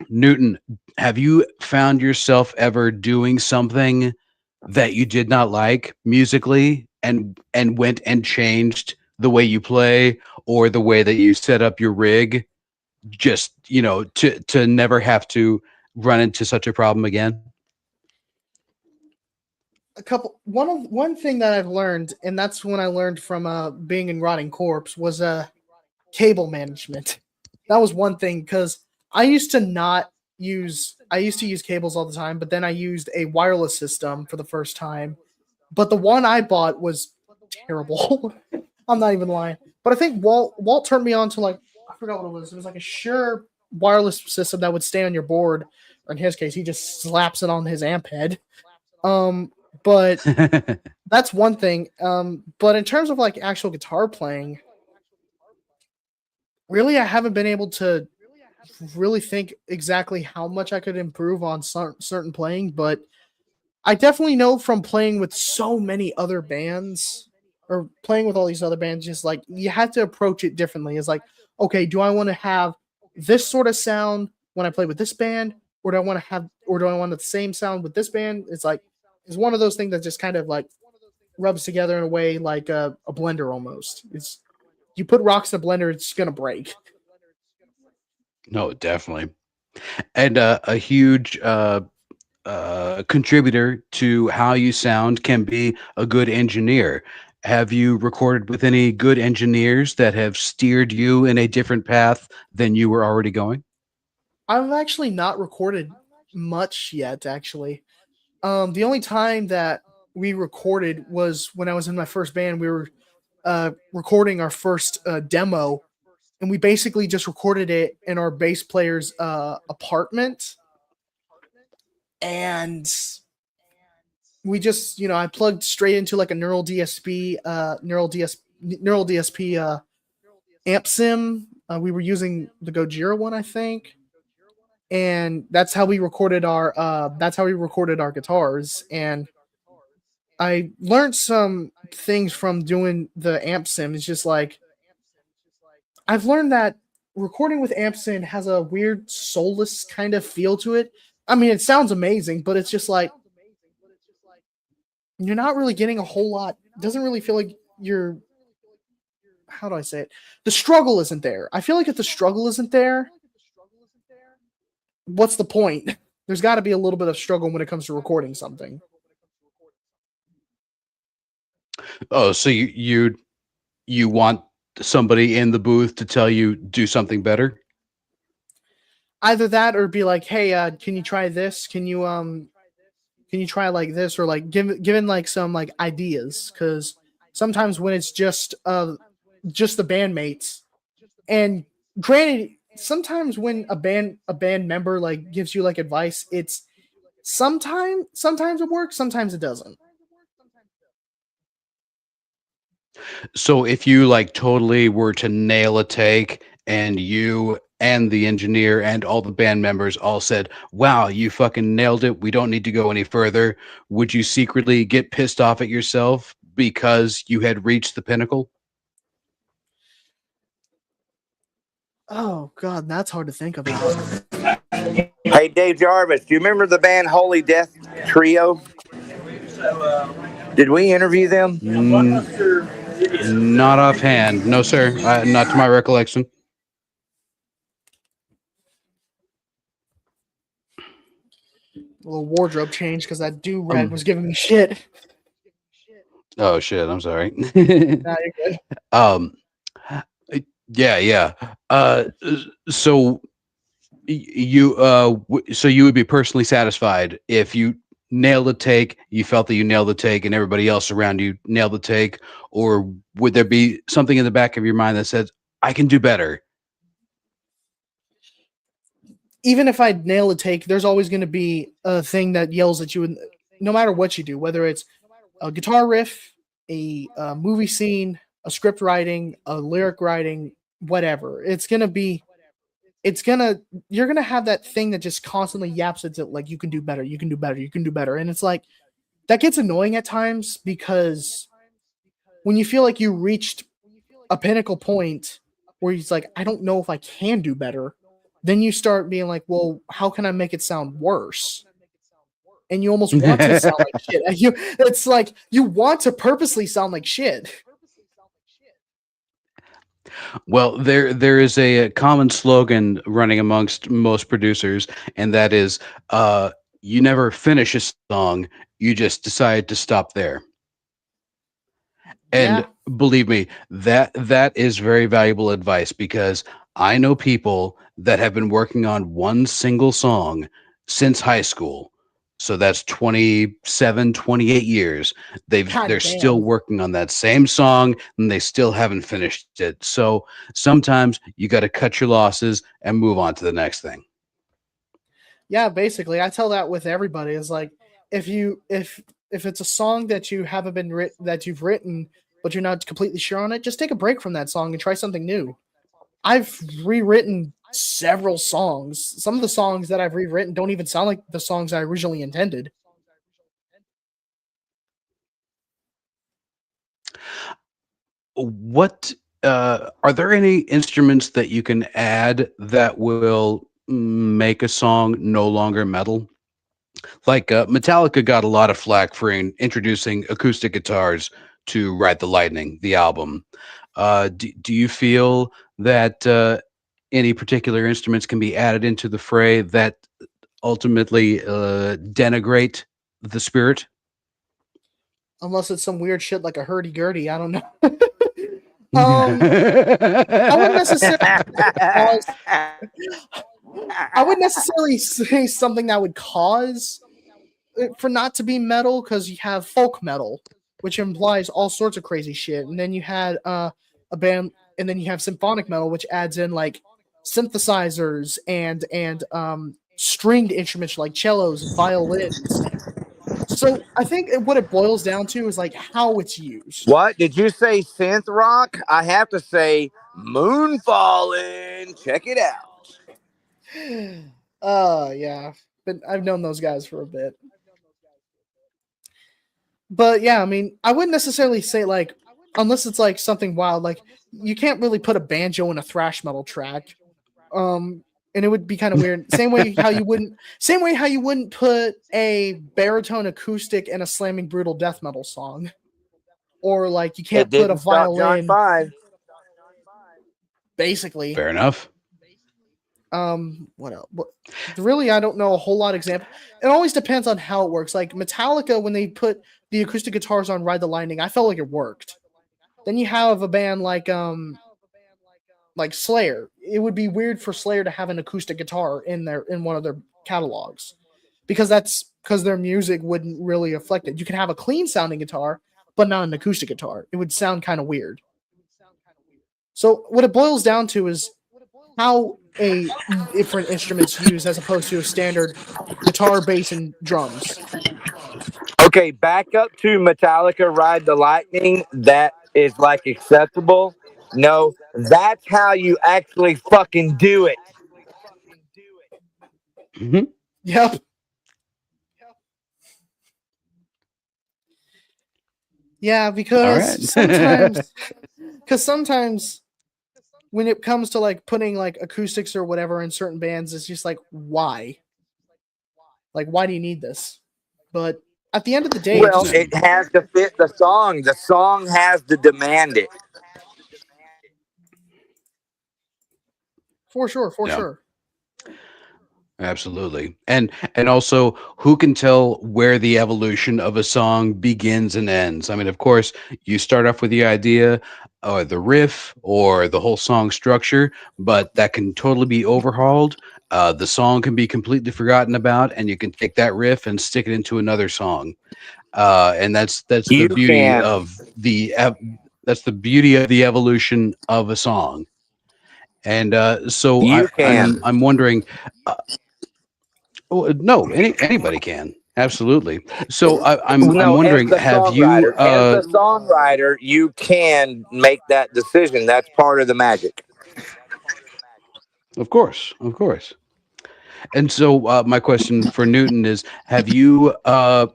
Newton, have you found yourself ever doing something that you did not like musically and went and changed the way you play or the way that you set up your rig, just to never have to run into such a problem again? One thing that I've learned, and that's when I learned from being in Rotting Corpse, was cable management. That was one thing, because I used to use cables all the time, but then I used a wireless system for the first time. But the one I bought was terrible. I'm not even lying. But I think Walt turned me on to, like, I forgot what it was. It was like a Shure wireless system that would stay on your board or in his case, he just slaps it on his amp head. But that's one thing. But in terms of like actual guitar playing, really, I haven't been able to really think exactly how much I could improve on certain playing, but I definitely know from playing with so many other bands or playing with all these other bands, just like you have to approach it differently. It's like, okay, do I want to have this sort of sound when I play with this band, or do I want to have, or do I want the same sound with this band? It's like, it's one of those things that just kind of like rubs together in a way like a blender almost. It's, you put rocks in a blender, it's gonna break. No, definitely. And a huge contributor to how you sound can be a good engineer. Have you recorded with any good engineers that have steered you in a different path than you were already going? I've actually not recorded much yet, actually. The only time that we recorded was when I was in my first band. We were recording our first demo, and we basically just recorded it in our bass player's apartment. And we just, I plugged straight into like a neural DSP amp sim. We were using the Gojira one, I think. And that's how we recorded our guitars. And I learned some things from doing the amp sim. It's just like, I've learned that recording with amp sim has a weird soulless kind of feel to it. I mean, it sounds amazing, but it's just like you're not really getting a whole lot. It doesn't really feel like you're, how do I say it? The struggle isn't there. I feel like if the struggle isn't there, what's the point? There's got to be a little bit of struggle when it comes to recording something. Oh, so you want somebody in the booth to tell you do something better? Either that or be like, hey, can you try this? Can you try like this, or like given like some like ideas? Because sometimes when it's just the bandmates, and granted, sometimes when a band member like gives you like advice, it's sometimes it works, sometimes it doesn't. So if you like totally were to nail a take and you and the engineer and all the band members all said, "Wow, you fucking nailed it. We don't need to go any further." Would you secretly get pissed off at yourself because you had reached the pinnacle? Oh god, that's hard to think about. Hey, Dave Jarvis, do you remember the band Holy Death Trio? Did we interview them? Not offhand. No, sir. Not to my recollection. A little wardrobe change because that do-rag was giving me shit. Oh shit! I'm sorry. Nah, you're good. Yeah. So so you would be personally satisfied if you nailed the take, you felt that you nailed the take, and everybody else around you nailed the take, or would there be something in the back of your mind that says, "I can do better"? Even if I nail a take, there's always going to be a thing that yells at you, no matter what you do, whether it's a guitar riff, a movie scene, a script writing, a lyric writing, whatever. You're going to have that thing that just constantly yaps at it like, you can do better, you can do better, you can do better. And it's like, that gets annoying at times because when you feel like you reached a pinnacle point where it's like, I don't know if I can do better, then you start being like, well, how can I make it sound worse? And you almost want to sound like shit. It's like you want to purposely sound like shit. Well, there is a common slogan running amongst most producers, and that is, you never finish a song, you just decide to stop there. And Yeah. believe me, that is very valuable advice, because I know people that have been working on one single song since high school. So that's 27, 28 years. They're God still damn. working on that same song and they still haven't finished it. So sometimes you got to cut your losses and move on to the next thing. Yeah, basically, I tell that with everybody. It's like if it's a song that you haven't been that you've written, but you're not completely sure on it, just take a break from that song and try something new. I've rewritten several songs. Some of the songs that I've rewritten don't even sound like the songs I originally intended. What are there any instruments that you can add that will make a song no longer metal? Like Metallica got a lot of flack for introducing acoustic guitars to Ride the Lightning, the album. Do you feel that any particular instruments can be added into the fray that ultimately denigrate the spirit? Unless it's some weird shit like a hurdy-gurdy, I don't know. um, I wouldn't necessarily cause. I wouldn't necessarily say something that would cause it for not to be metal, because you have folk metal, which implies all sorts of crazy shit, and then you had a band, and then you have symphonic metal, which adds in like synthesizers and stringed instruments like cellos and violins. So I think what it boils down to is like how it's used. What did you say? Synth rock? I have to say, Moonfalling. Check it out. Yeah, but I've known those guys for a bit. But yeah, I mean, I wouldn't necessarily say like, unless it's like something wild, like you can't really put a banjo in a thrash metal track. And it would be kind of weird. Same way how you wouldn't put a baritone acoustic in a slamming brutal death metal song. Or like you It can't put a didn't stop John violin, 5. basically. Fair enough. What else? Really, I don't know a whole lot of example. It always depends on how it works. Like Metallica, when they put the acoustic guitars on Ride the Lightning, I felt like it worked. Then you have a band like Slayer. It would be weird for Slayer to have an acoustic guitar in one of their catalogs, because their music wouldn't really reflect it. You can have a clean sounding guitar, but not an acoustic guitar. It would sound kind of weird. So what it boils down to is how a different instruments used as opposed to a standard guitar, bass, and drums. Okay, back up to Metallica Ride the Lightning. That is like acceptable. No, that's how you actually fucking do it. Mm-hmm. Yep. Yeah, All because right. sometimes when it comes to like putting like acoustics or whatever in certain bands, it's just like, why? Like, why do you need this? But at the end of the day, Well, it has to fit the song. The song has to demand it. for sure. Yeah. Absolutely. And also, who can tell where the evolution of a song begins and ends? I mean, of course, you start off with the idea or the riff or the whole song structure, but that can totally be overhauled. The song can be completely forgotten about, and you can take that riff and stick it into another song. And that's the You beauty can. of that's the beauty of the evolution of a song. And so You can. I'm wondering. Oh, no, anybody can. Absolutely. So I'm No, wondering, have you as the songwriter, you can make that decision. That's part of the magic. of course, of course. And so my question for Newton is, have you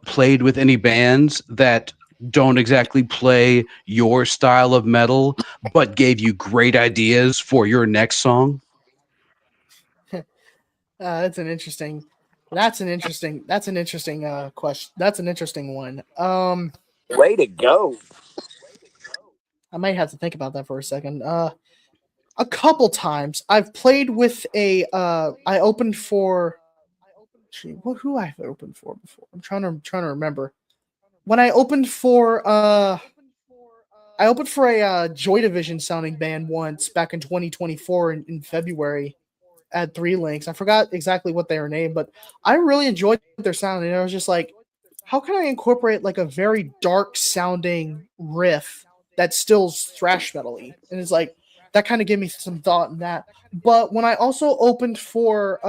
played with any bands that don't exactly play your style of metal but gave you great ideas for your next song? That's an interesting question. That's an interesting one. Way to go. I might have to think about that for a second. A couple times I've played with I opened for, who I've opened for before. I'm trying to remember. When I opened for a Joy Division sounding band once back in 2024 in February at Three Links. I forgot exactly what they were named, but I really enjoyed their sound, and I was just like, how can I incorporate like a very dark sounding riff that's still thrash metal-y? And it's like that kind of gave me some thought in that. But when I also opened for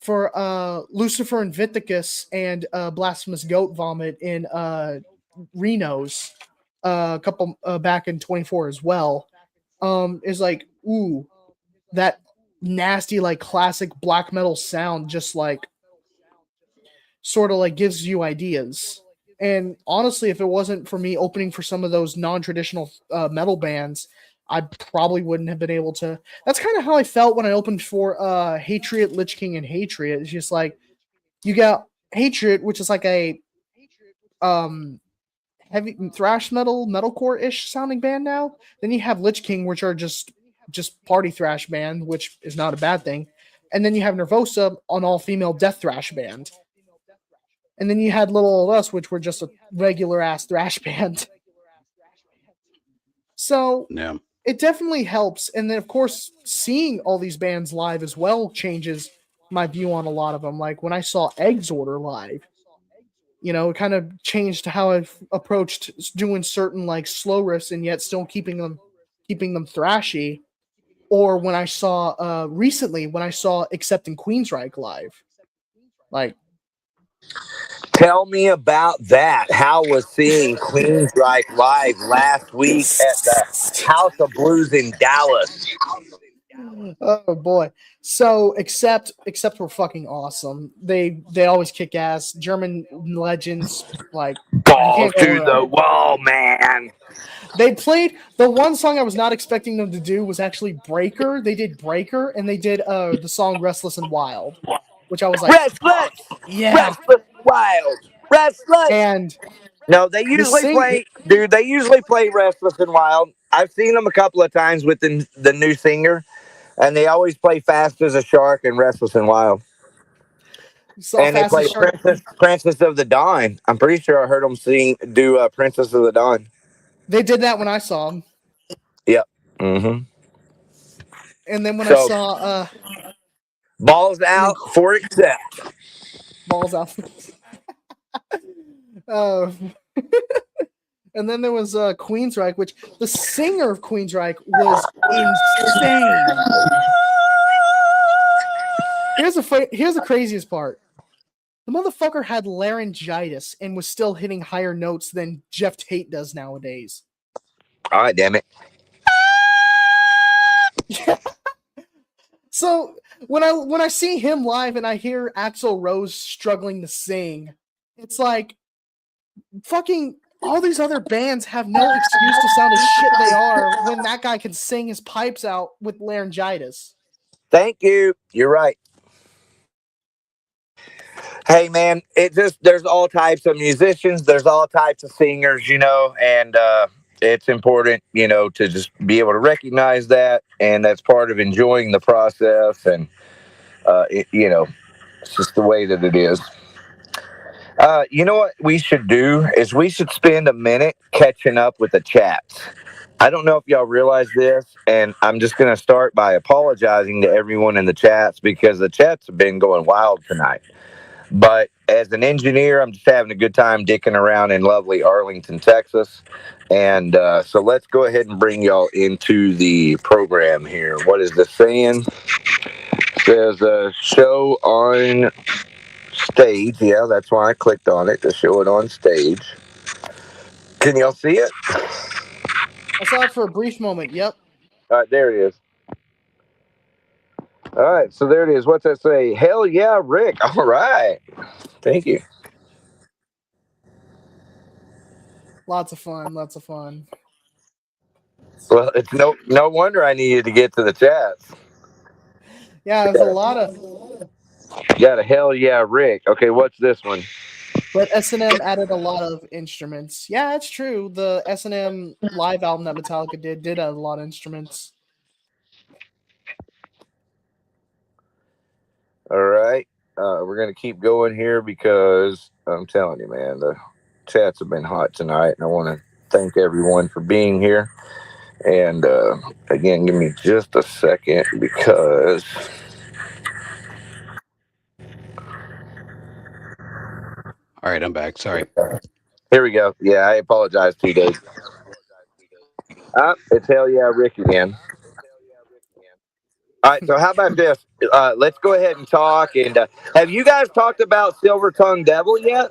for Lucifer and Viticus and Blasphemous Goat Vomit in Reno's a couple back in 24 as well. Is like, ooh, that nasty like classic black metal sound just like sort of like gives you ideas. And honestly, if it wasn't for me opening for some of those non-traditional metal bands, I probably wouldn't have been able to. That's kind of how I felt when I opened for Hatred, Lich King, and Hatred. It's just like you got Hatred, which is like a um heavy thrash metal, metalcore ish sounding band now. Then you have Lich King, which are just party thrash band, which is not a bad thing. And then you have Nervosa, an all female death thrash band. And then you had Little Old Us, which were just a regular ass thrash band. So Yeah. it definitely helps. And then, of course, seeing all these bands live as well changes my view on a lot of them. Like when I saw Exorder live, you know, it kind of changed how I've approached doing certain like slow riffs and yet still keeping them thrashy. Or when I saw recently when I saw Accepting Queensryche live, like Tell me about that. How was seeing Queensryche live last week at the House of Blues in Dallas? oh boy. So except were fucking awesome. They always kick ass. German legends, like you Balls can't go to the wrong. wall, man. They played the one song I was not expecting them to do was actually Breaker. They did Breaker and they did the song Restless and Wild, which I was like, Restless, yeah. restless, wild, restless. And No, they the usually sing play, dude. They usually play Restless and Wild. I've seen them a couple of times with the new singer, and they always play Fast as a Shark and Restless and Wild. saw And they Fast as play Shark. Princess of the Dawn. I'm pretty sure I heard them do Princess of the Dawn. They did that when I saw them. Yep. Mm-hmm. And then when I So saw balls and then out for accept. balls out. uh, and then there was Queensryche, which the singer of Queensryche was insane. Here's the craziest part. The motherfucker had laryngitis and was still hitting higher notes than Jeff Tate does nowadays. All right, damn it. So when I see him live and I hear Axl Rose struggling to sing, it's like fucking all these other bands have no excuse to sound as shit they are when that guy can sing his pipes out with laryngitis. Thank you. You're right. Hey man, there's all types of musicians, there's all types of singers, and it's important, to just be able to recognize that, and that's part of enjoying the process, and it's just the way that it is. You know what we should do is we should spend a minute catching up with the chats. I don't know if y'all realize this, and I'm just going to start by apologizing to everyone in the chats because the chats have been going wild tonight. But as an engineer, I'm just having a good time dicking around in lovely Arlington, Texas. And so let's go ahead and bring y'all into the program here. What is this saying? It says show on stage. Yeah, that's why I clicked on it to show it on stage. Can y'all see it? I saw it for a brief moment. Yep. All right, there it is. All right, so there it is. What's that say? Hell yeah, Rick. All right. Thank you. Lots of fun. Lots of fun. Well, it's no wonder I needed to get to the chats. Yeah, there's a lot of. Got a hell yeah, Rick. Okay, what's this one? But S&M added a lot of instruments. Yeah, it's true. The S&M live album that Metallica did add a lot of instruments. All right. We're going to keep going here because I'm telling you, man, the chats have been hot tonight. And I want to thank everyone for being here. And again, give me just a second because... All right, I'm back. Sorry. Here we go. Yeah, I apologize 2 days. It's hell yeah, Rick again. All right, so how about this? Let's go ahead and talk. And have you guys talked about Silver Tongue Devil yet?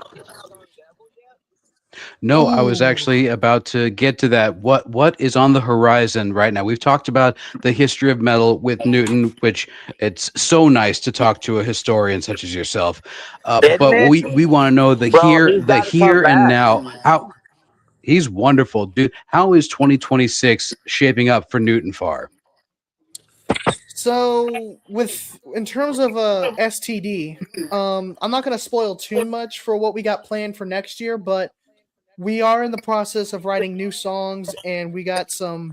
No, I was Ooh. actually about to get to that. What is on the horizon right now? We've talked about the history of metal with Newton, which it's so nice to talk to a historian such as yourself. Isn't But it? we want to know Bro, he's the got to come here and back. now. How he's wonderful, dude. How is 2026 shaping up for Newton Farr? So with in terms of STD, I'm not gonna spoil too much for what we got planned for next year, but we are in the process of writing new songs and we got some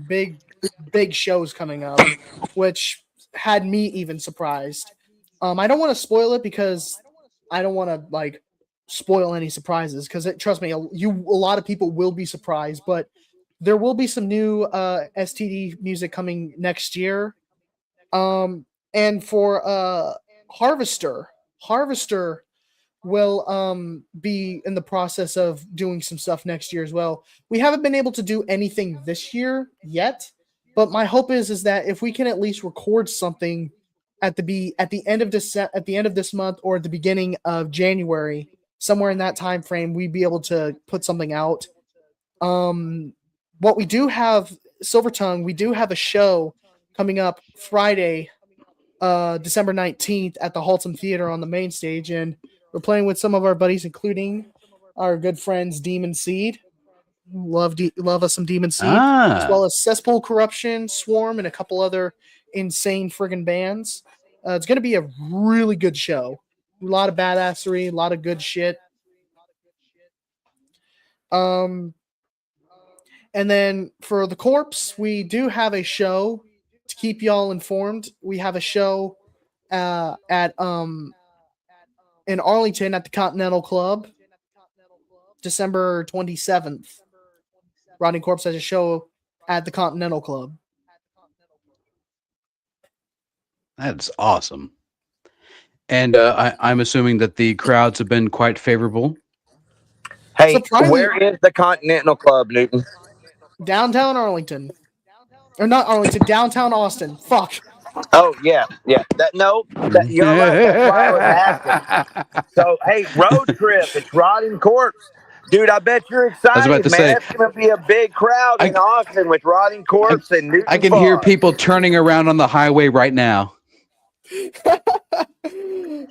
big shows coming up, which had me even surprised. I don't want to spoil it because I don't want to like spoil any surprises because trust me, a lot of people will be surprised, but there will be some new STD music coming next year. And for Harvester will be in the process of doing some stuff next year as well. We haven't been able to do anything this year yet, but my hope is that if we can at least record something at the end of this month or at the beginning of January, somewhere in that time frame, we'd be able to put something out. What we do have, Silver Tongue, we do have a show coming up Friday, December 19th at the Haltom Theater on the main stage, and we're playing with some of our buddies, including our good friends Demon Seed. Love us some Demon Seed, as Ah, well as Cesspool Corruption, Swarm, and a couple other insane friggin' bands. It's going to be a really good show. A lot of badassery, a lot of good shit. Um, and then for the Corpse, we do have a show to keep y'all informed. We have a show at in Arlington at the Continental Club, December 27th. Rotting Corpse has a show at the Continental Club. that's awesome. And I'm assuming that the crowds have been quite favorable. Hey, Surprisingly, where is the Continental Club, Newton? downtown Arlington. Or not Arlington, downtown Austin. Fuck. Oh yeah, yeah. You're right. That's why I was asking. I So hey, road trip. It's Rotting Corpse, dude. I bet you're was about excited, to man. say, It's gonna be a big crowd in I, Austin with Rotting I, Corpse and I Newton can hear Farr. people turning around on the highway right now.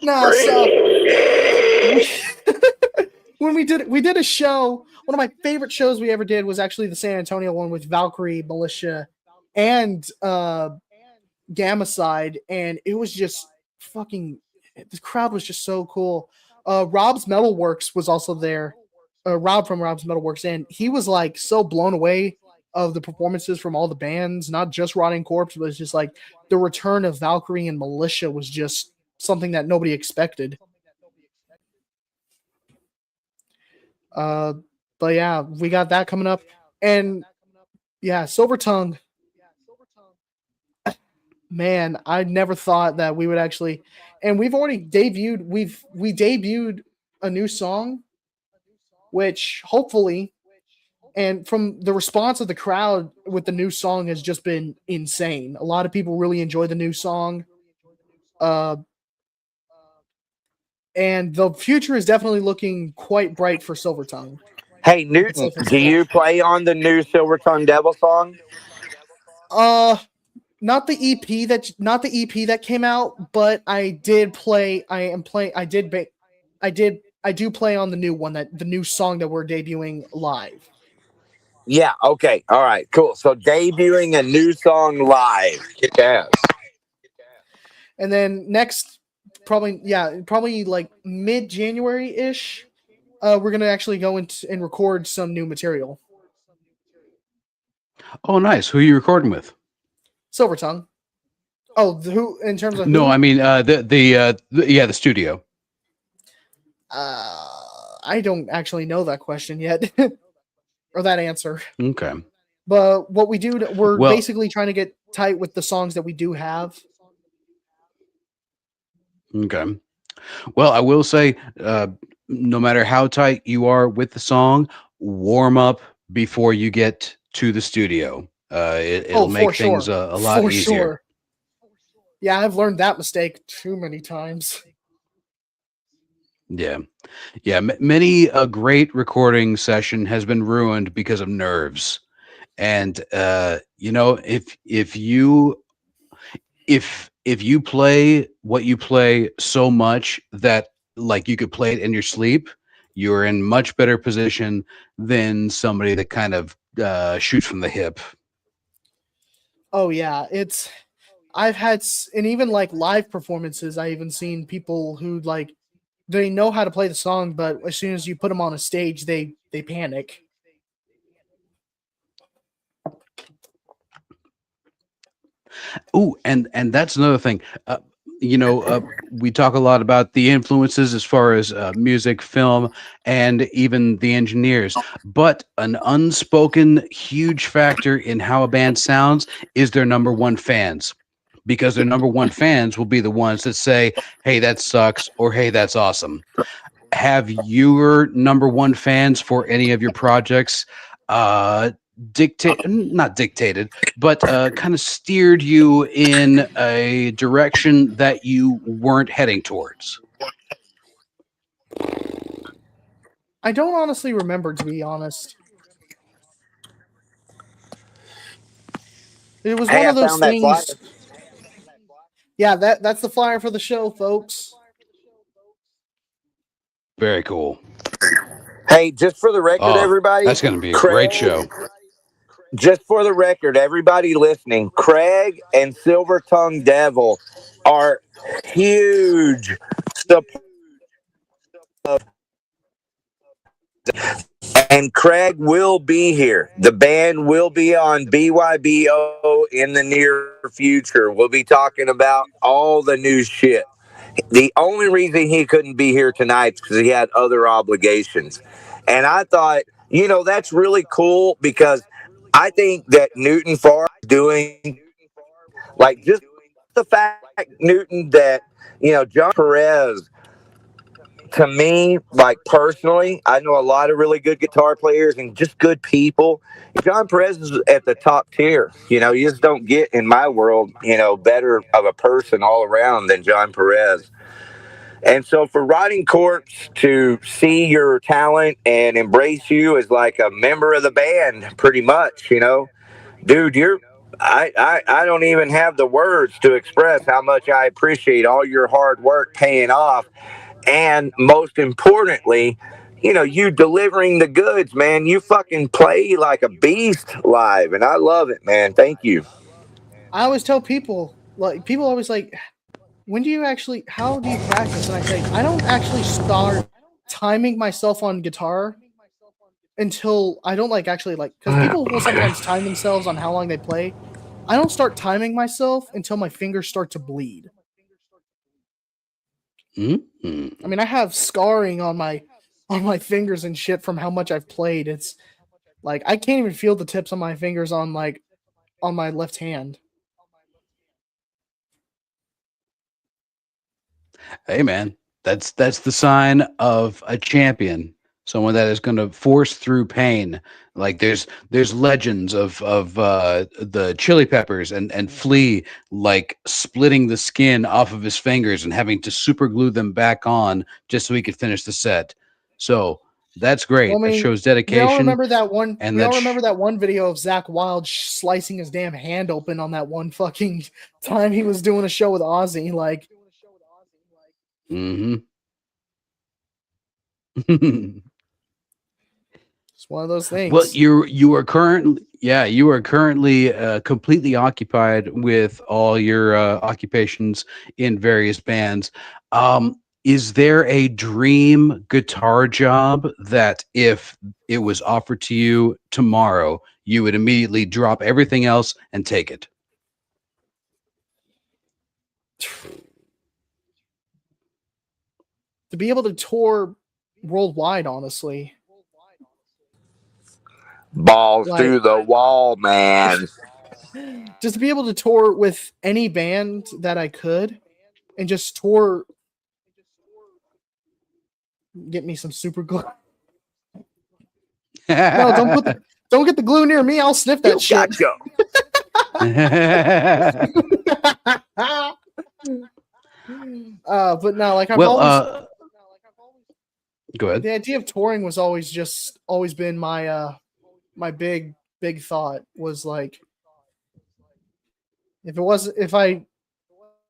Nah, so we, when we did a show, one of my favorite shows we ever did was actually the San Antonio one with Valkyrie, Militia, and Gamma Side, and it was just fucking. The crowd was just so cool. Rob's Metalworks was also there. Rob from Rob's Metalworks, and he was like so blown away of the performances from all the bands, not just Rotting Corpse, but it's just like the return of Valkyrie and Militia was just something that nobody expected. Uh, but yeah, we got that coming up, and yeah, Silver Tongue. Man, I never thought that we would actually, and we've already debuted. We debuted a new song, which hopefully, and from the response of the crowd with the new song has just been insane. A lot of people really enjoy the new song. Uh, and the future is definitely looking quite bright for Silver Tongue. Hey I can Newton, safely do say that. you play on the new Silver Tongue Devil song? Uh, not the EP that came out, but I did play. I do play on the new one, that the new song that we're debuting live. Yeah. Okay. All right. Cool. So debuting a new song live. Kick ass. And then next, probably like mid-January ish, we're gonna actually go and record some new material. Oh, nice. Who are you recording with? Silver Tongue. Oh, who in terms of No, who? I mean the studio. I don't actually know that question yet, or that answer. Okay. But what we do, we're Well, basically trying to get tight with the songs that we do have. okay. Well, I will say, no matter how tight you are with the song, warm up before you get to the studio. It'll Oh, make for things sure, a lot for easier. sure. Yeah, I've learned that mistake too many times. Yeah. Yeah. Many a great recording session has been ruined because of nerves. And if you play what you play so much that like you could play it in your sleep, you're in much better position than somebody that kind of shoots from the hip. Oh yeah, I've had and even like live performances, I even seen people who like they know how to play the song, but as soon as you put them on a stage, they panic. Oh, and that's another thing. We talk a lot about the influences as far as music, film, and even the engineers. But an unspoken huge factor in how a band sounds is their number one fans. Because their number one fans will be the ones that say, "Hey, that sucks," or "Hey, that's awesome." Have your number one fans for any of your projects not dictated, but kind of steered you in a direction that you weren't heading towards? I don't honestly remember, to be honest. It was Hey, one I of those found that flyer. things. Yeah, that's the flyer for the show, folks. Very cool. Hey, just for the record, Oh, everybody, that's going to be a great Craig, show. just for the record, everybody listening, Craig and Silver Tongue Devil are huge supporters. And Craig will be here. The band will be on BYBO in the near future. We'll be talking about all the new shit. The only reason he couldn't be here tonight is because he had other obligations. And I thought, that's really cool because I think that Newton Farr is doing, like, just the fact, Newton, that, John Perez, to me, like personally, I know a lot of really good guitar players and just good people. John Perez is at the top tier. You just don't get in my world, better of a person all around than John Perez. And so for Rotting Corpse to see your talent and embrace you as like a member of the band, pretty much, dude, I don't even have the words to express how much I appreciate all your hard work paying off. And most importantly, you delivering the goods, man. You fucking play like a beast live, and I love it, man. Thank you. I always tell people, like, people always like, how do you practice? And I say, I don't actually start timing myself on guitar until I don't because people will sometimes time themselves on how long they play. I don't start timing myself until my fingers start to bleed. Mm-hmm. I mean, I have scarring on my fingers and shit from how much I've played. It's like I can't even feel the tips on my fingers on my left hand. Hey, man, that's the sign of a champion. Someone that is going to force through pain. Like there's legends of the Chili Peppers and Flea like splitting the skin off of his fingers and having to super glue them back on just so he could finish the set. So that's Well, great. I That mean, shows dedication. And We all remember that one video of Zach Wilde slicing his damn hand open on that one fucking time he was doing a show with Ozzy. Like, Mm-hmm. it's one of those Well, things. you are currently completely occupied with all your occupations in various bands. Is there a dream guitar job that if it was offered to you tomorrow, you would immediately drop everything else and take it? To be able to tour worldwide, honestly, Balls like to the wall, man. just to be able to tour with any band that I could and just tour. Get me some super glue. No, don't get the glue near me. I'll sniff that You shit. gotcha. But no, like I've Well, always go ahead. the idea of touring was always been my my big thought was like if I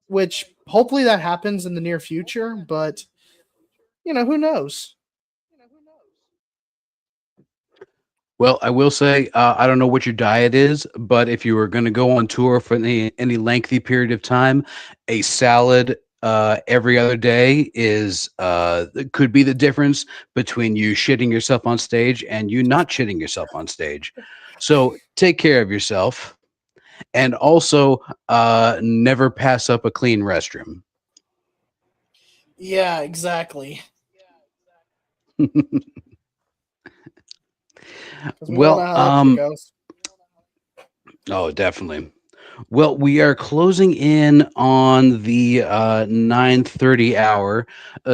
which hopefully that happens in the near future, but who knows? Well, I will say I don't know what your diet is, but if you were going to go on tour for any lengthy period of time, a salad every other day is could be the difference between you shitting yourself on stage and you not shitting yourself on stage. So take care of yourself, and also never pass up a clean restroom. Yeah, exactly. Because we all know Well, how that shit goes. oh, definitely. Well, we are closing in on the 9:30 hour,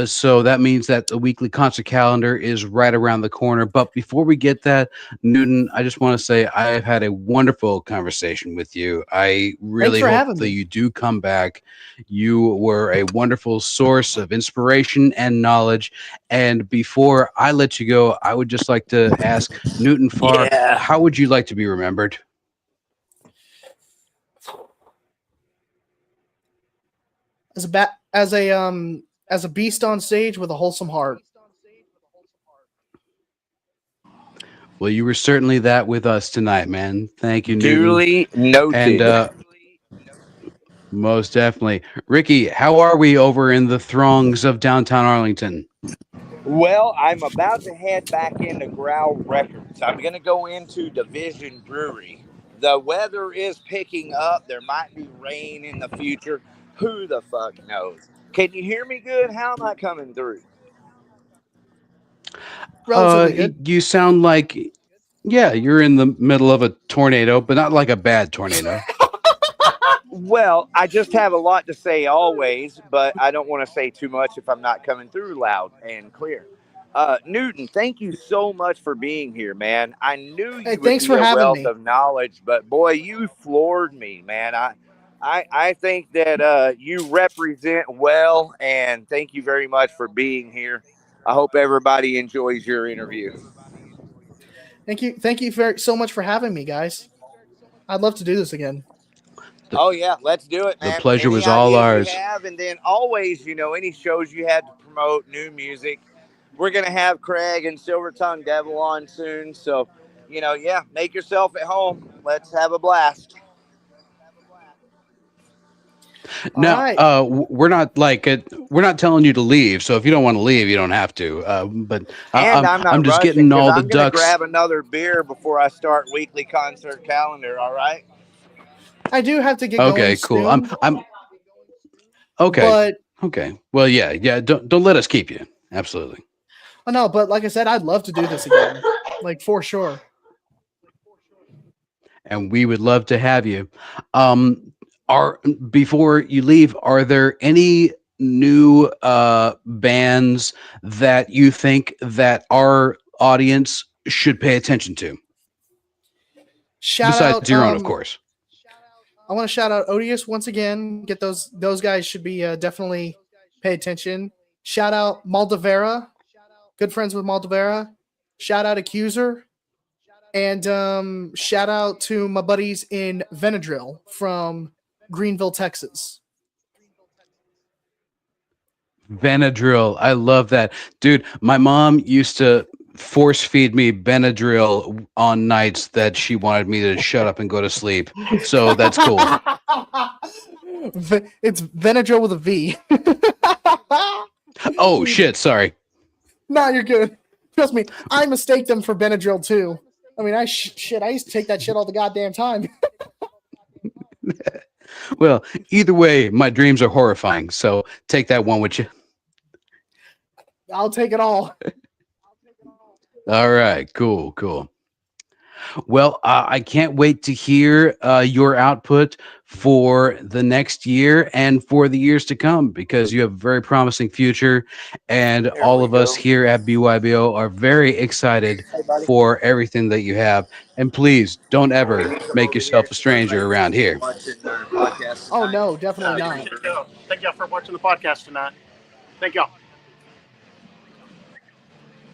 so that means that the weekly concert calendar is right around the corner. But before we get that, Newton, I just want to say I have had a wonderful conversation with you. I Thanks really for hope having that me. you do come back. You were a wonderful source of inspiration and knowledge. And before I let you go, I would just like to ask Newton Farr, Yeah. how would you like to be remembered? As a beast on stage with a wholesome heart. Well, you were certainly that with us tonight, man. Thank you, Newton. Duly And noted. most definitely. Ricky, how are we over in the throngs of downtown Arlington? Well, I'm about to head back into Growl Records. I'm going to go into Division Brewery. The weather is picking up. There might be rain in the future. Who the fuck knows? Can you hear me good? How am I coming through? Relatively good. You sound like, yeah, you're in the middle of a tornado, but not like a bad tornado. Well, I just have a lot to say always, but I don't want to say too much if I'm not coming through loud and clear. Newton, thank you so much for being here, man. I knew Hey, you would thanks be for a having wealth me. of knowledge, but boy, you floored me, man. I think that you represent well, and thank you very much for being here. I hope everybody enjoys your interview. Thank you so much for having me, guys. I'd love to do this again. The, Oh yeah, let's do it, the man. pleasure Any was all ideas you ours. have, and then always, any shows you had to promote new music. We're gonna have Craig and Silver Tongue Devil on soon, so yeah, make yourself at home. Let's have a blast. All Now, right. we're not telling you to leave. So if you don't want to leave, you don't have to. But And I'm I'm not just rushing getting because all the I'm gonna ducks. grab another beer before I start weekly concert calendar. All right. I do have to get going Okay, cool. soon, I'm okay. but Okay. Well, yeah. Don't let us keep you. Absolutely. oh no, but like I said, I'd love to do this again. Like for sure. And we would love to have you. Um, are before you leave, are there any new bands that you think that our audience should pay attention to, Shout out besides your own, of course? I want to shout out Odious once again. Get those guys should be definitely pay attention. Shout out Maldivera, good friends with Maldivera. Shout out Accuser, and shout out to my buddies in Venadrill from Greenville, Texas. Benadryl, I love that, dude. My mom used to force feed me Benadryl on nights that she wanted me to shut up and go to sleep. So that's cool. It's Venadrill with a V. Oh shit, sorry. Nah, you're good. Trust me, I mistake them for Benadryl too. I mean, I used to take that shit all the goddamn time. Well, either way, my dreams are horrifying. So take that one with you. I'll take it all. All right, cool. Well, I can't wait to hear your output for the next year and for the years to come, because you have a very promising future. And There all we of us go. here at BYBO are very excited Hey, buddy. for everything that you have. And please don't Before we ever leave, I'm make over here yourself a so everybody stranger can around see here. watching their podcast Oh, no, definitely not. Thank y'all for watching the podcast tonight. Thank y'all.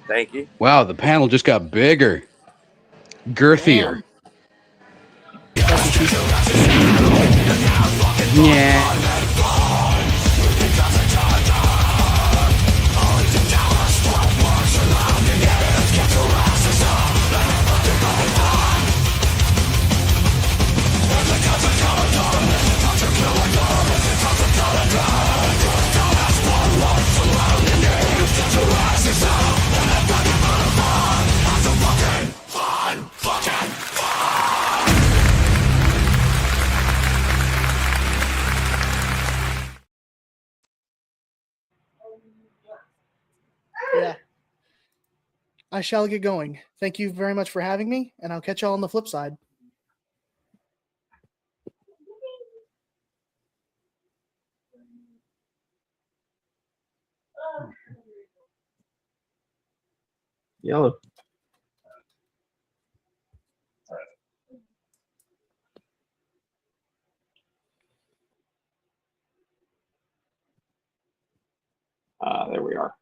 Thank you. Wow, the panel just got bigger, girthier. Yeah. Yeah. I shall get going. Thank you very much for having me, and I'll catch y'all on the flip side. Yellow. There we are.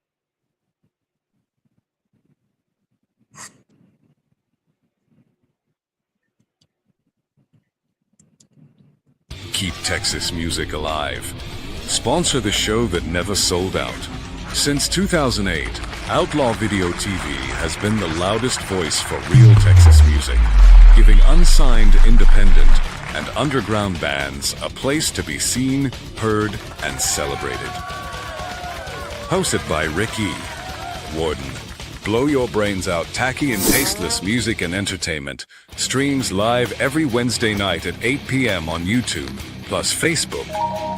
Keep Texas music alive. Sponsor the show that never sold out. Since 2008, Outlaw Video TV has been the loudest voice for real Texas music, giving unsigned independent and underground bands a place to be seen, heard, and celebrated. Hosted by Rick E. Warden. Blow your brains out tacky and tasteless music and entertainment streams live every Wednesday night at 8 p.m. on YouTube, plus Facebook,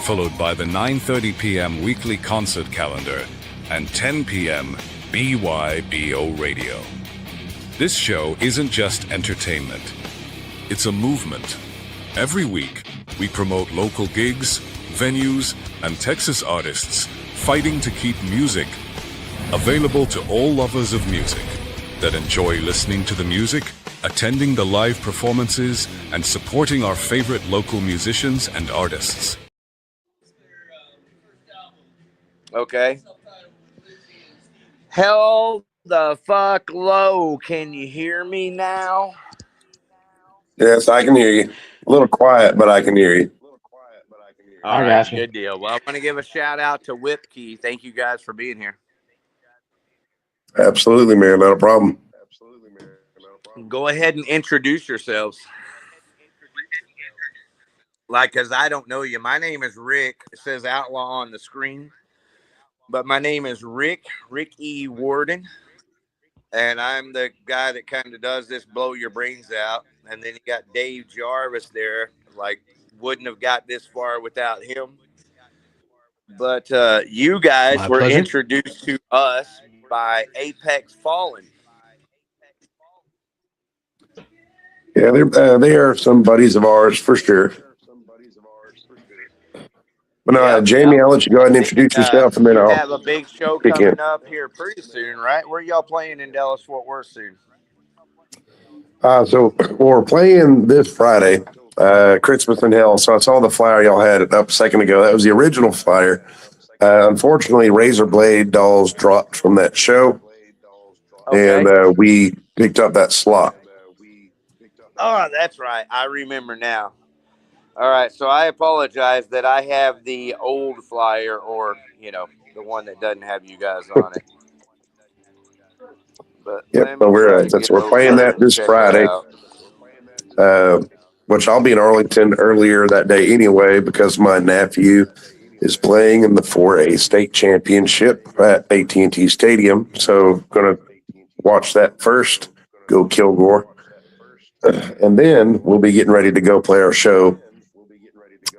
followed by the 9:30 p.m. weekly concert calendar and 10 p.m. BYBO radio. This show isn't just entertainment. It's a movement. Every week, we promote local gigs, venues, and Texas artists fighting to keep music available to all lovers of music that enjoy listening to the music, attending the live performances, and supporting our favorite local musicians and artists. Okay. Hell the fuck low. Can you hear me now? Yes, I can hear you. A little quiet, but I can hear you. All I right, got you. good deal. Well, I want to give a shout out to Whipkey. Thank you guys for being here. Absolutely, man. Not a problem. Go ahead and introduce yourselves. Like, because I don't know you. My name is Rick. It says Outlaw on the screen. But my name is Rick E. Warden. And I'm the guy that kind of does this blow your brains out. And then you got Dave Jarvis there. Like, wouldn't have got this far without him. But you guys My were pleasure. introduced to us by Apex Fallen. Yeah, they are some buddies of ours for sure. But no, Jamie, I'll let you go ahead and introduce yourself, and then you I'll have a big show kick in. coming up here pretty soon, right? Where y'all playing in Dallas Fort Worth soon? So we're playing this Friday, Christmas in Hell. So I saw the flyer y'all had up a second ago. That was the original flyer. Unfortunately, Razor Blade Dolls dropped from that show, and we picked up that slot. Oh, that's right. I remember now. All right, so I apologize that I have the old flyer, or the one that doesn't have you guys on it. But Yep, but we're playing that this Friday, which I'll be in Arlington earlier that day anyway, because my nephew is playing in the 4A state championship at AT&T Stadium. So going to watch that first, go Kilgore, and then we'll be getting ready to go play our show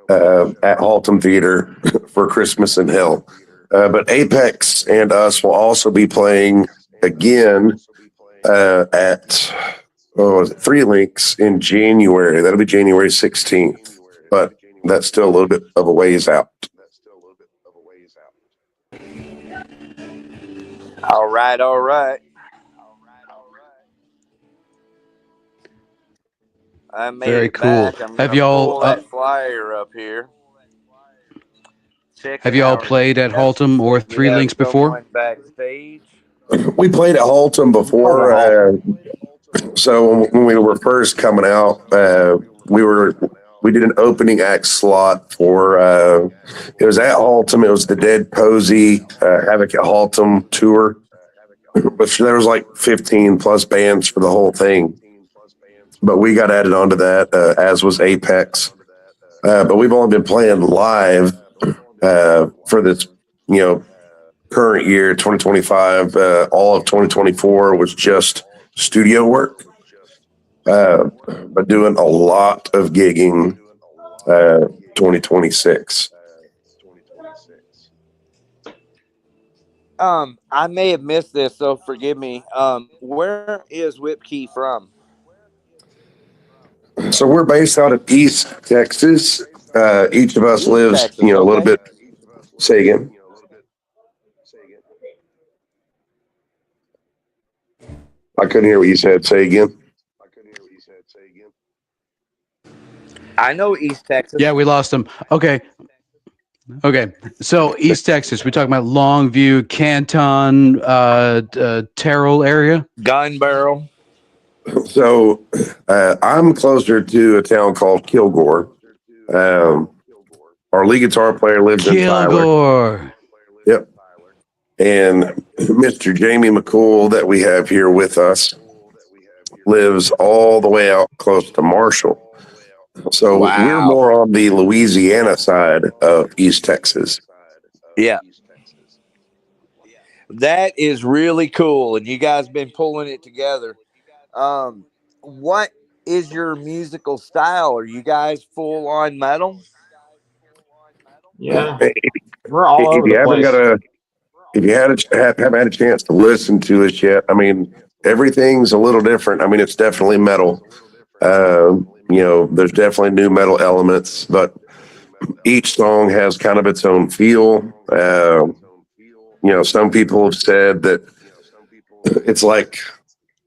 at Haltom Theater for Christmas in Hell. But Apex and us will also be playing again at Three Links in January. That'll be January 16th, but that's still a little bit of a ways out. All right. I made Very it cool. back. I'm Have gonna y'all pull that flyer up here. have Checking y'all our played at messages. Haltom or We Three have Links before? someone backstage. We played at Haltom We played at before. Halton. So when we were first coming out, we did an opening act slot for it was at Haltom. It was the Dead Posey Havoc at Haltom tour, which there was like 15 plus bands for the whole thing. But we got added onto that, as was Apex. But we've only been playing live for this, current year, 2025. All of 2024 was just studio work. But doing a lot of gigging 2026. I may have missed this, so forgive me. Where is Whip Key from? So we're based out of East Texas. Each of us East lives, Texas, a little okay. bit. Say again. I couldn't hear what you said. Say again. I know East Texas. Yeah, we lost him. Okay. So East Texas, we're talking about Longview, Canton, Terrell area. Gun Barrel. So I'm closer to a town called Kilgore. Our lead guitar player lives in Tyler. Kilgore. Yep. And Mr. Jamie McCool that we have here with us lives all the way out close to Marshall. So we're Wow. more on the Louisiana side of East Texas. Yeah. That is really cool. And you guys been pulling it together. What is your musical style? Are you guys full on metal? Yeah, If we're all over you the haven't place. if you haven't had a chance to listen to us yet, I mean, everything's a little different. I mean, it's definitely metal. There's definitely new metal elements, but each song has kind of its own feel. Some people have said that it's like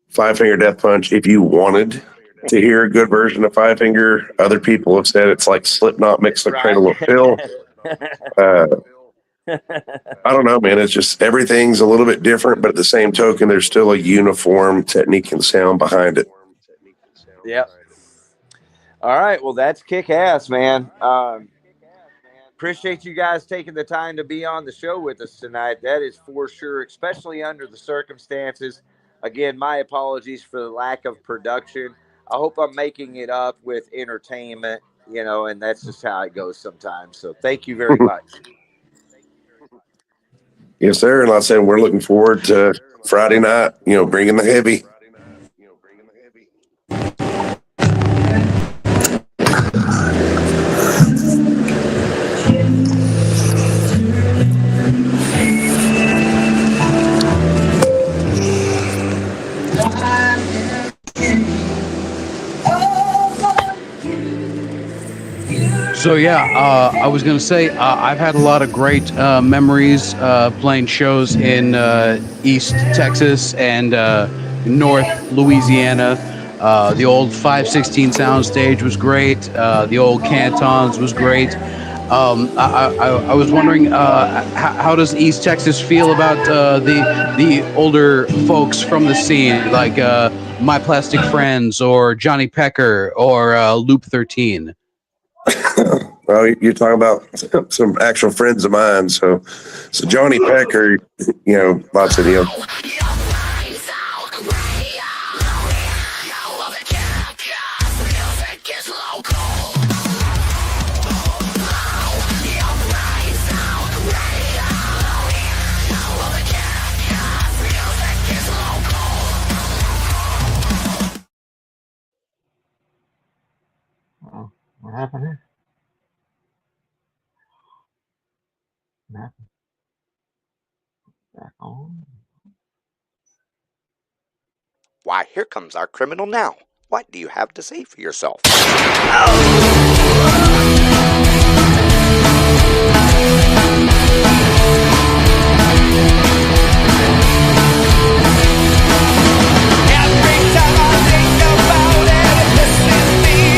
Five Finger Death Punch if you wanted to hear a good version of Five Finger. Other people have said it's like Slipknot mixed with Cradle of Filth. I don't know, man. It's just everything's a little bit different, but at the same token, there's still a uniform technique and sound behind it. Yep. All right. Well, that's kick ass, man. Appreciate you guys taking the time to be on the show with us tonight. That is for sure, especially under the circumstances. Again, my apologies for the lack of production. I hope I'm making it up with entertainment, and that's just how it goes sometimes. So thank you very much. Yes, sir. And like I said, we're looking forward to Friday night, bringing the heavy. So yeah, I was gonna say I've had a lot of great memories playing shows in East Texas and North Louisiana. The old 516 soundstage was great. The old Cantons was great. I was wondering how does East Texas feel about the older folks from the scene, like My Plastic Friends or Johnny Pecker or Loop 13? Well, you're talking about some actual friends of mine. So Johnny Pecker, lots of him. Oh, what happened here? What happened? Back on. Why, here comes our criminal now. What do you have to say for yourself? Every time I think about it, it pisses me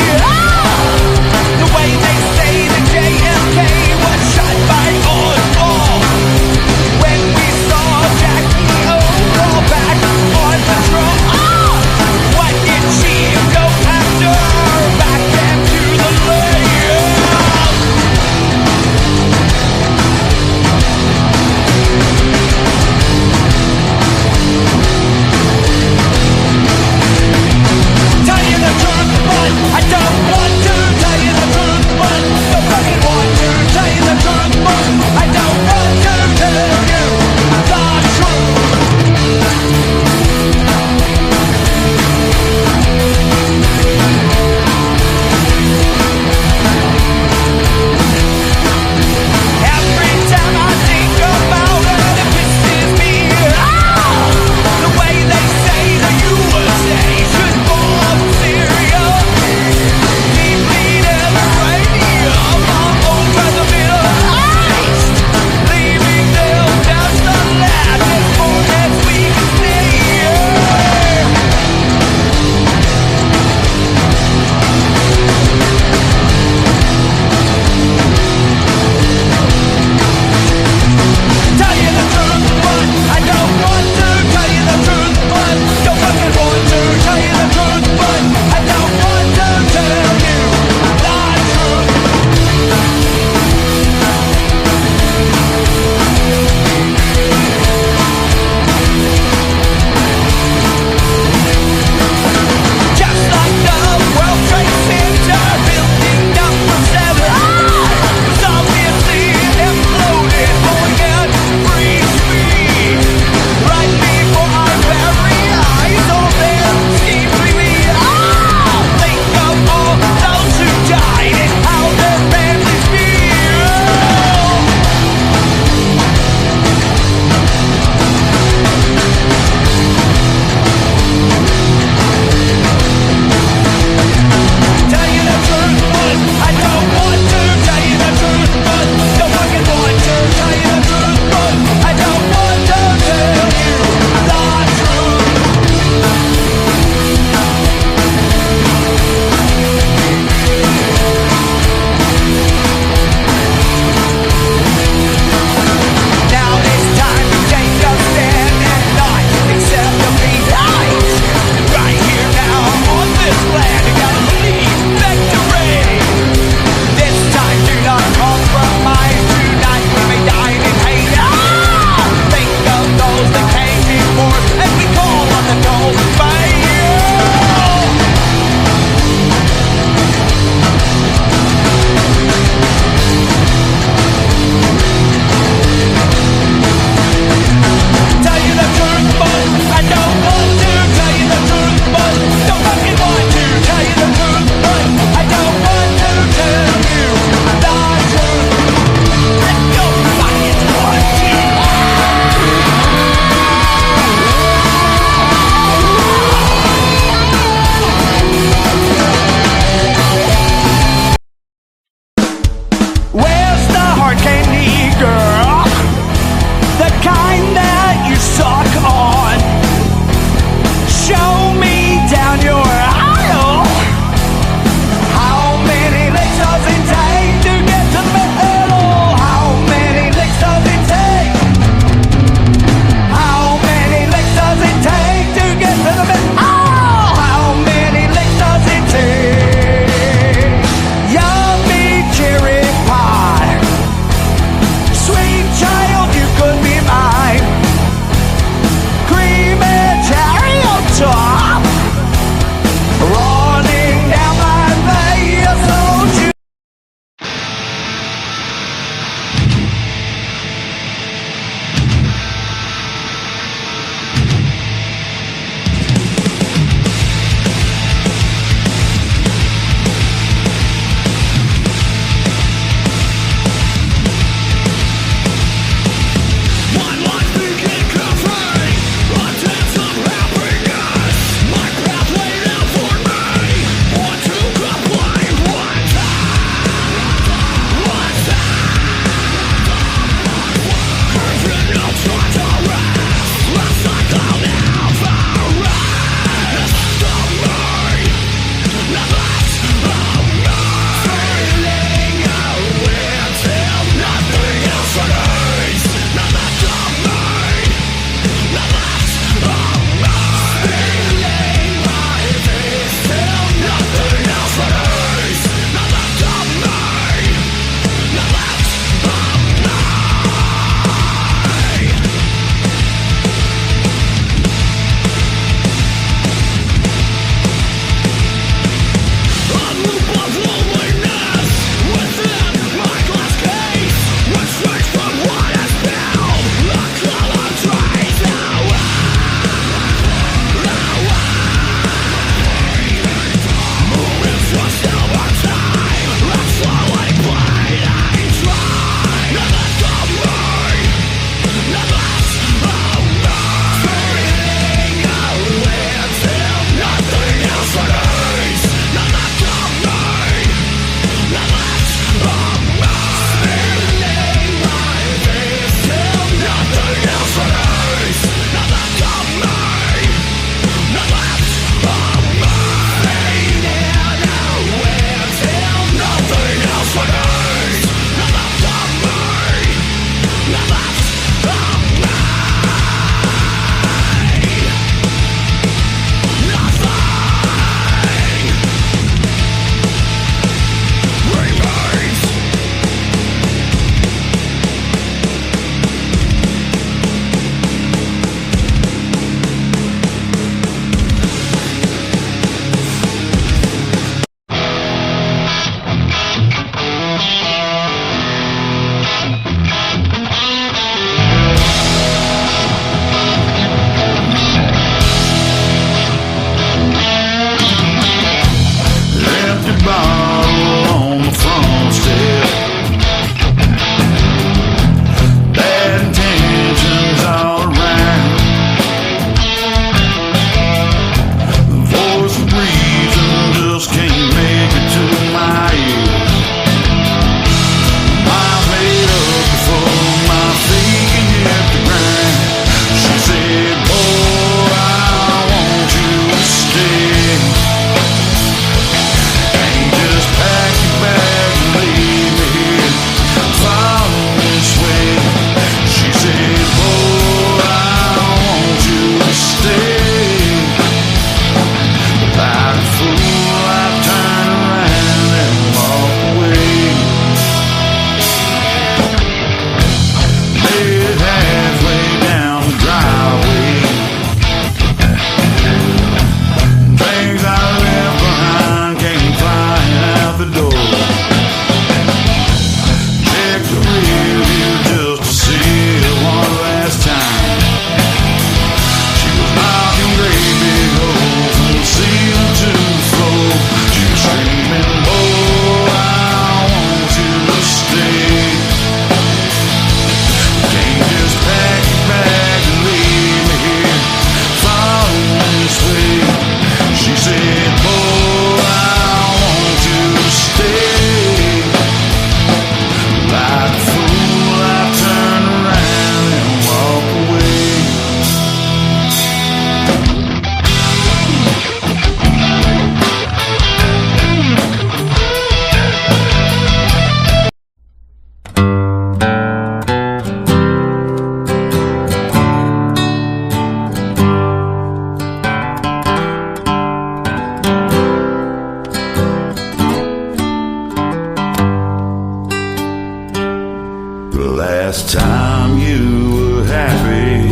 last time you were happy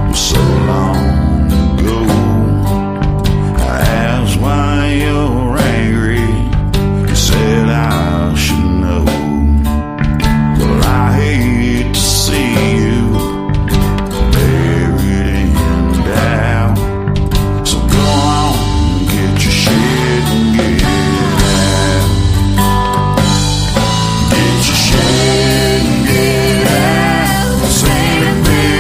was so long ago. I asked why you're angry. You said I should know. Well, I hate to see you buried in doubt. So go on, get your shit and get out. Get your shit and get out. This ain't a big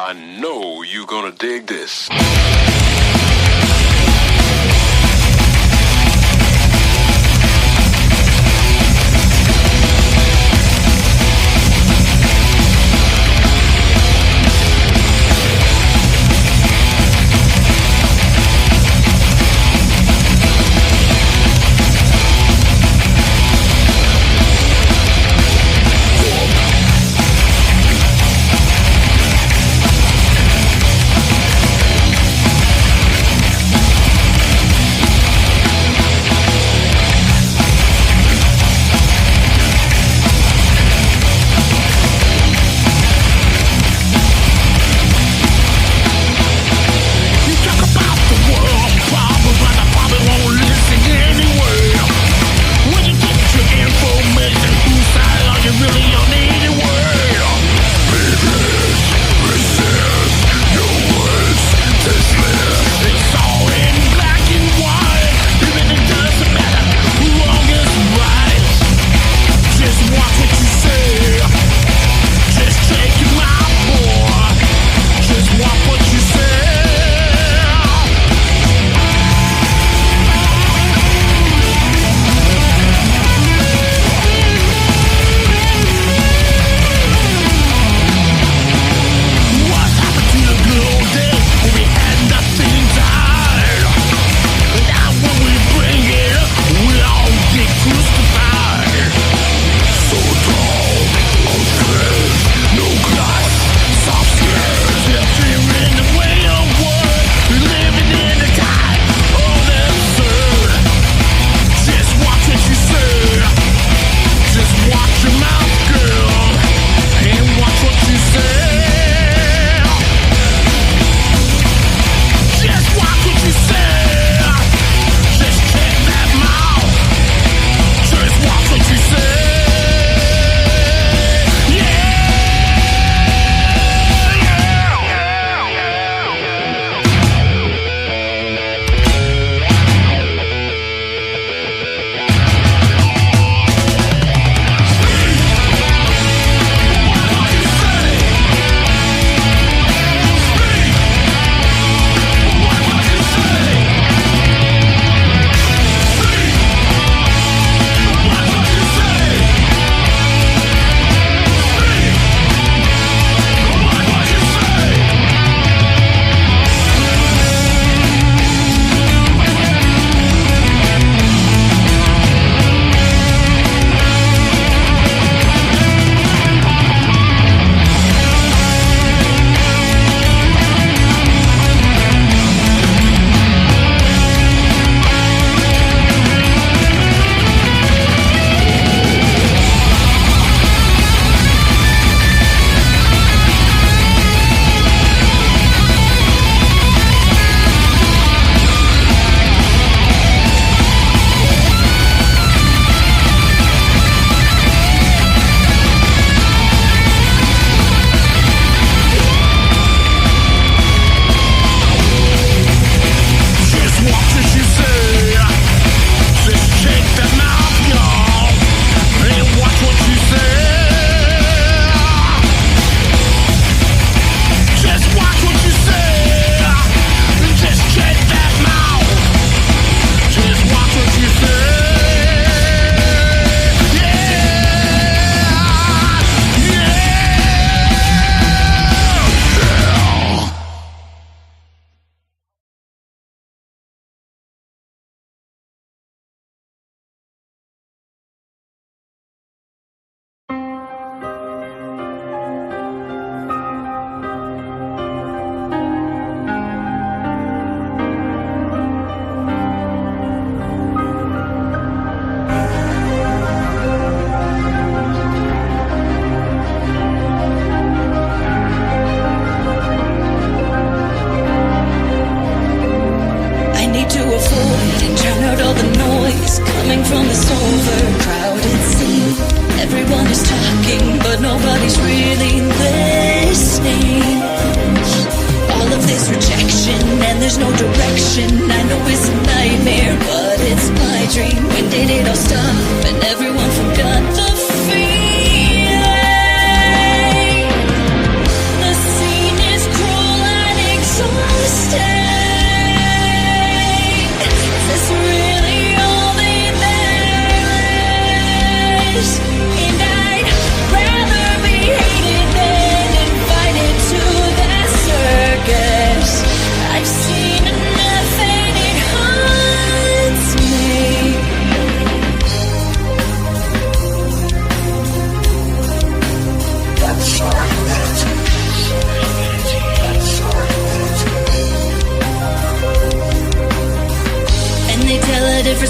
I know you're gonna dig this. The scene is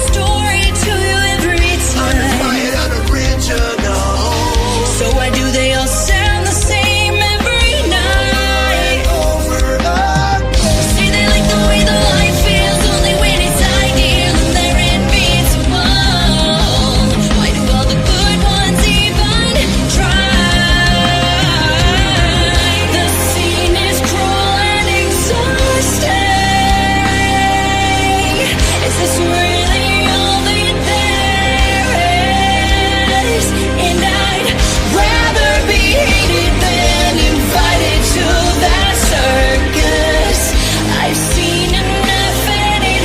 story to you every time. Unoriginal. So why do they all sound the same every night? Over again. Say they like the way the light feels only when it's ideal and they're invincible. Why do all the good ones even try? The scene is cruel and exhausting. Is this really all that there is? And I'd rather be hated than invited to that circus. I've seen enough and it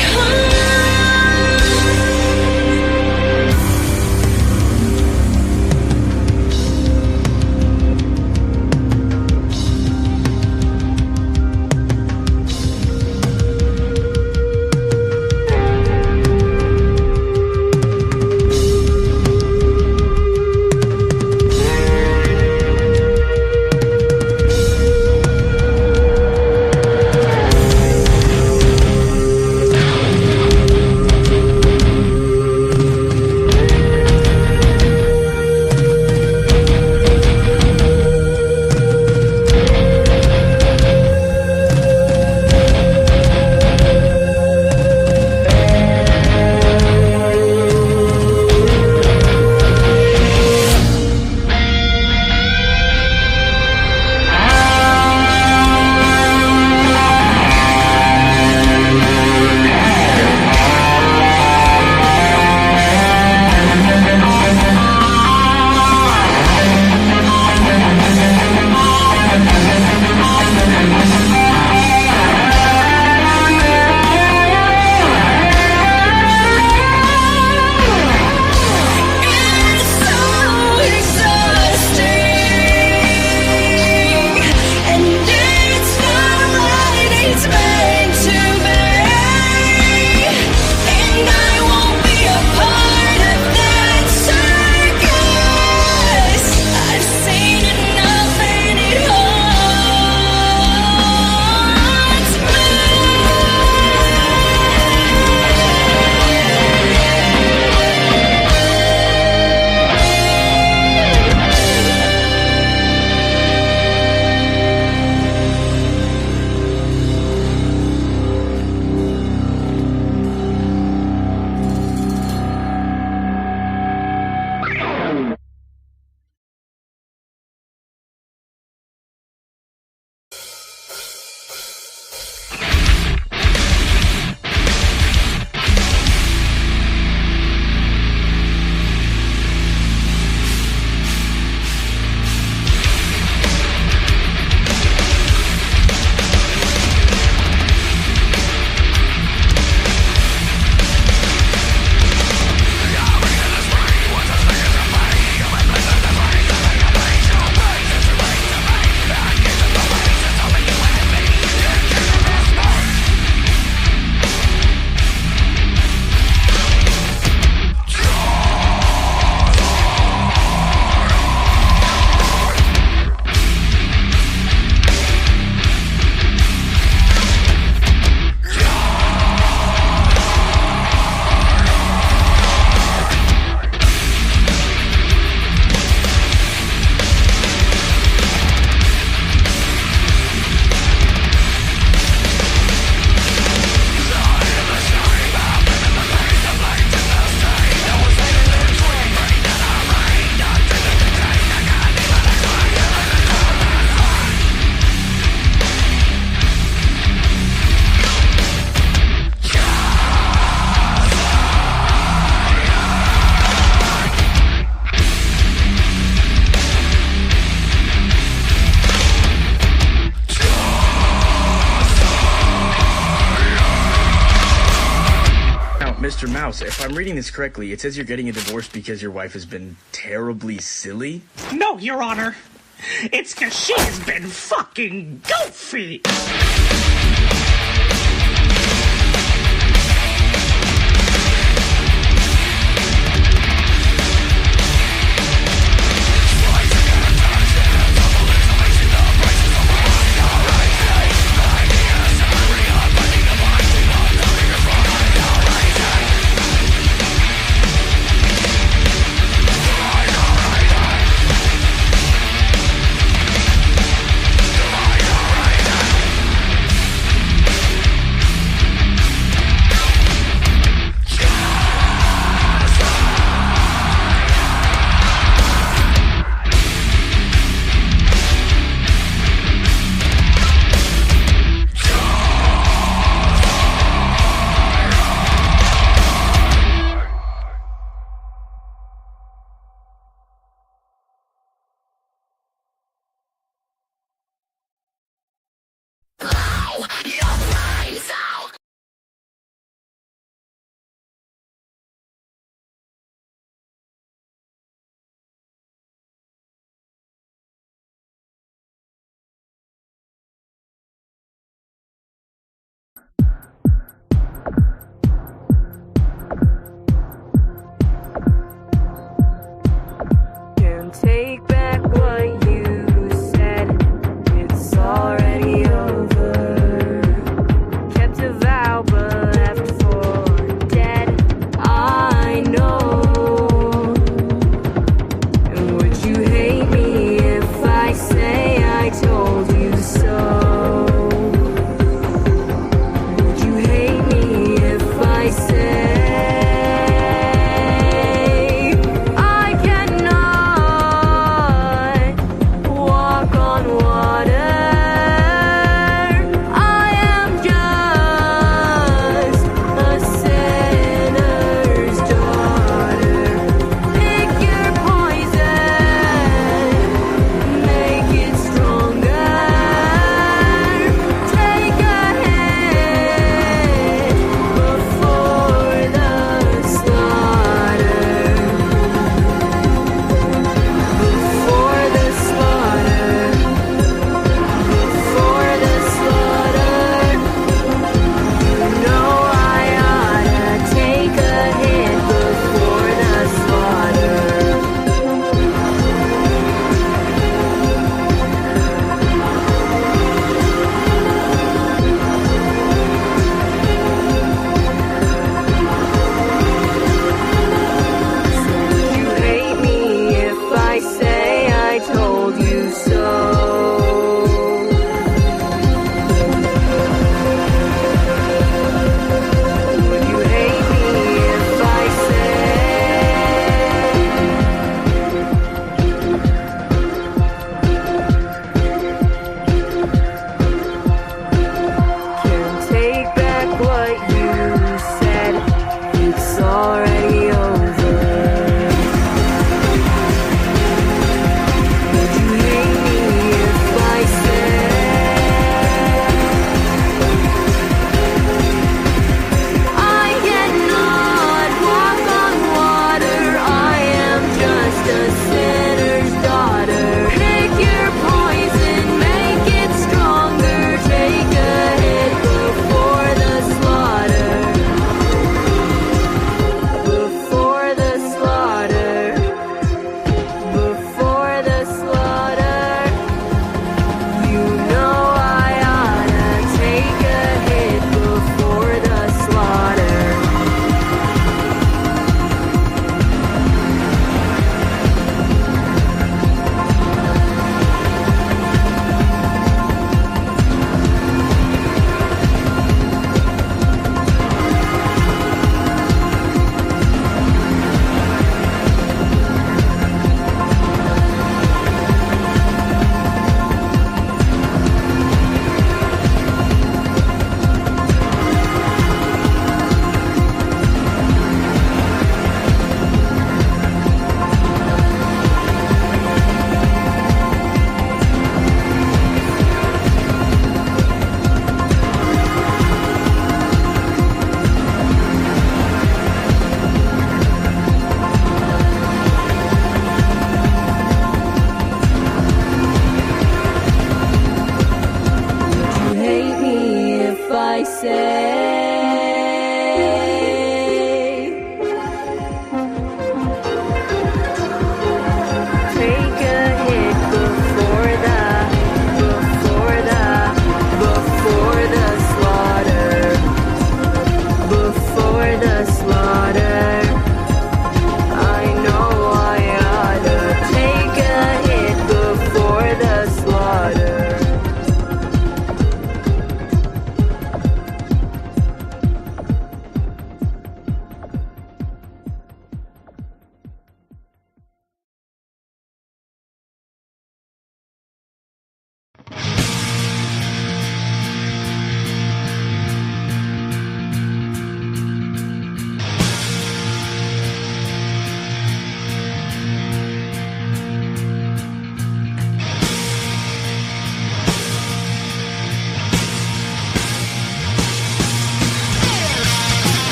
Mr. Mouse, if I'm reading this correctly, it says you're getting a divorce because your wife has been terribly silly? No, Your Honor. It's because she has been fucking goofy.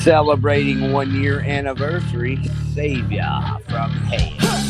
Celebrating 1 year anniversary, Savior from Hell.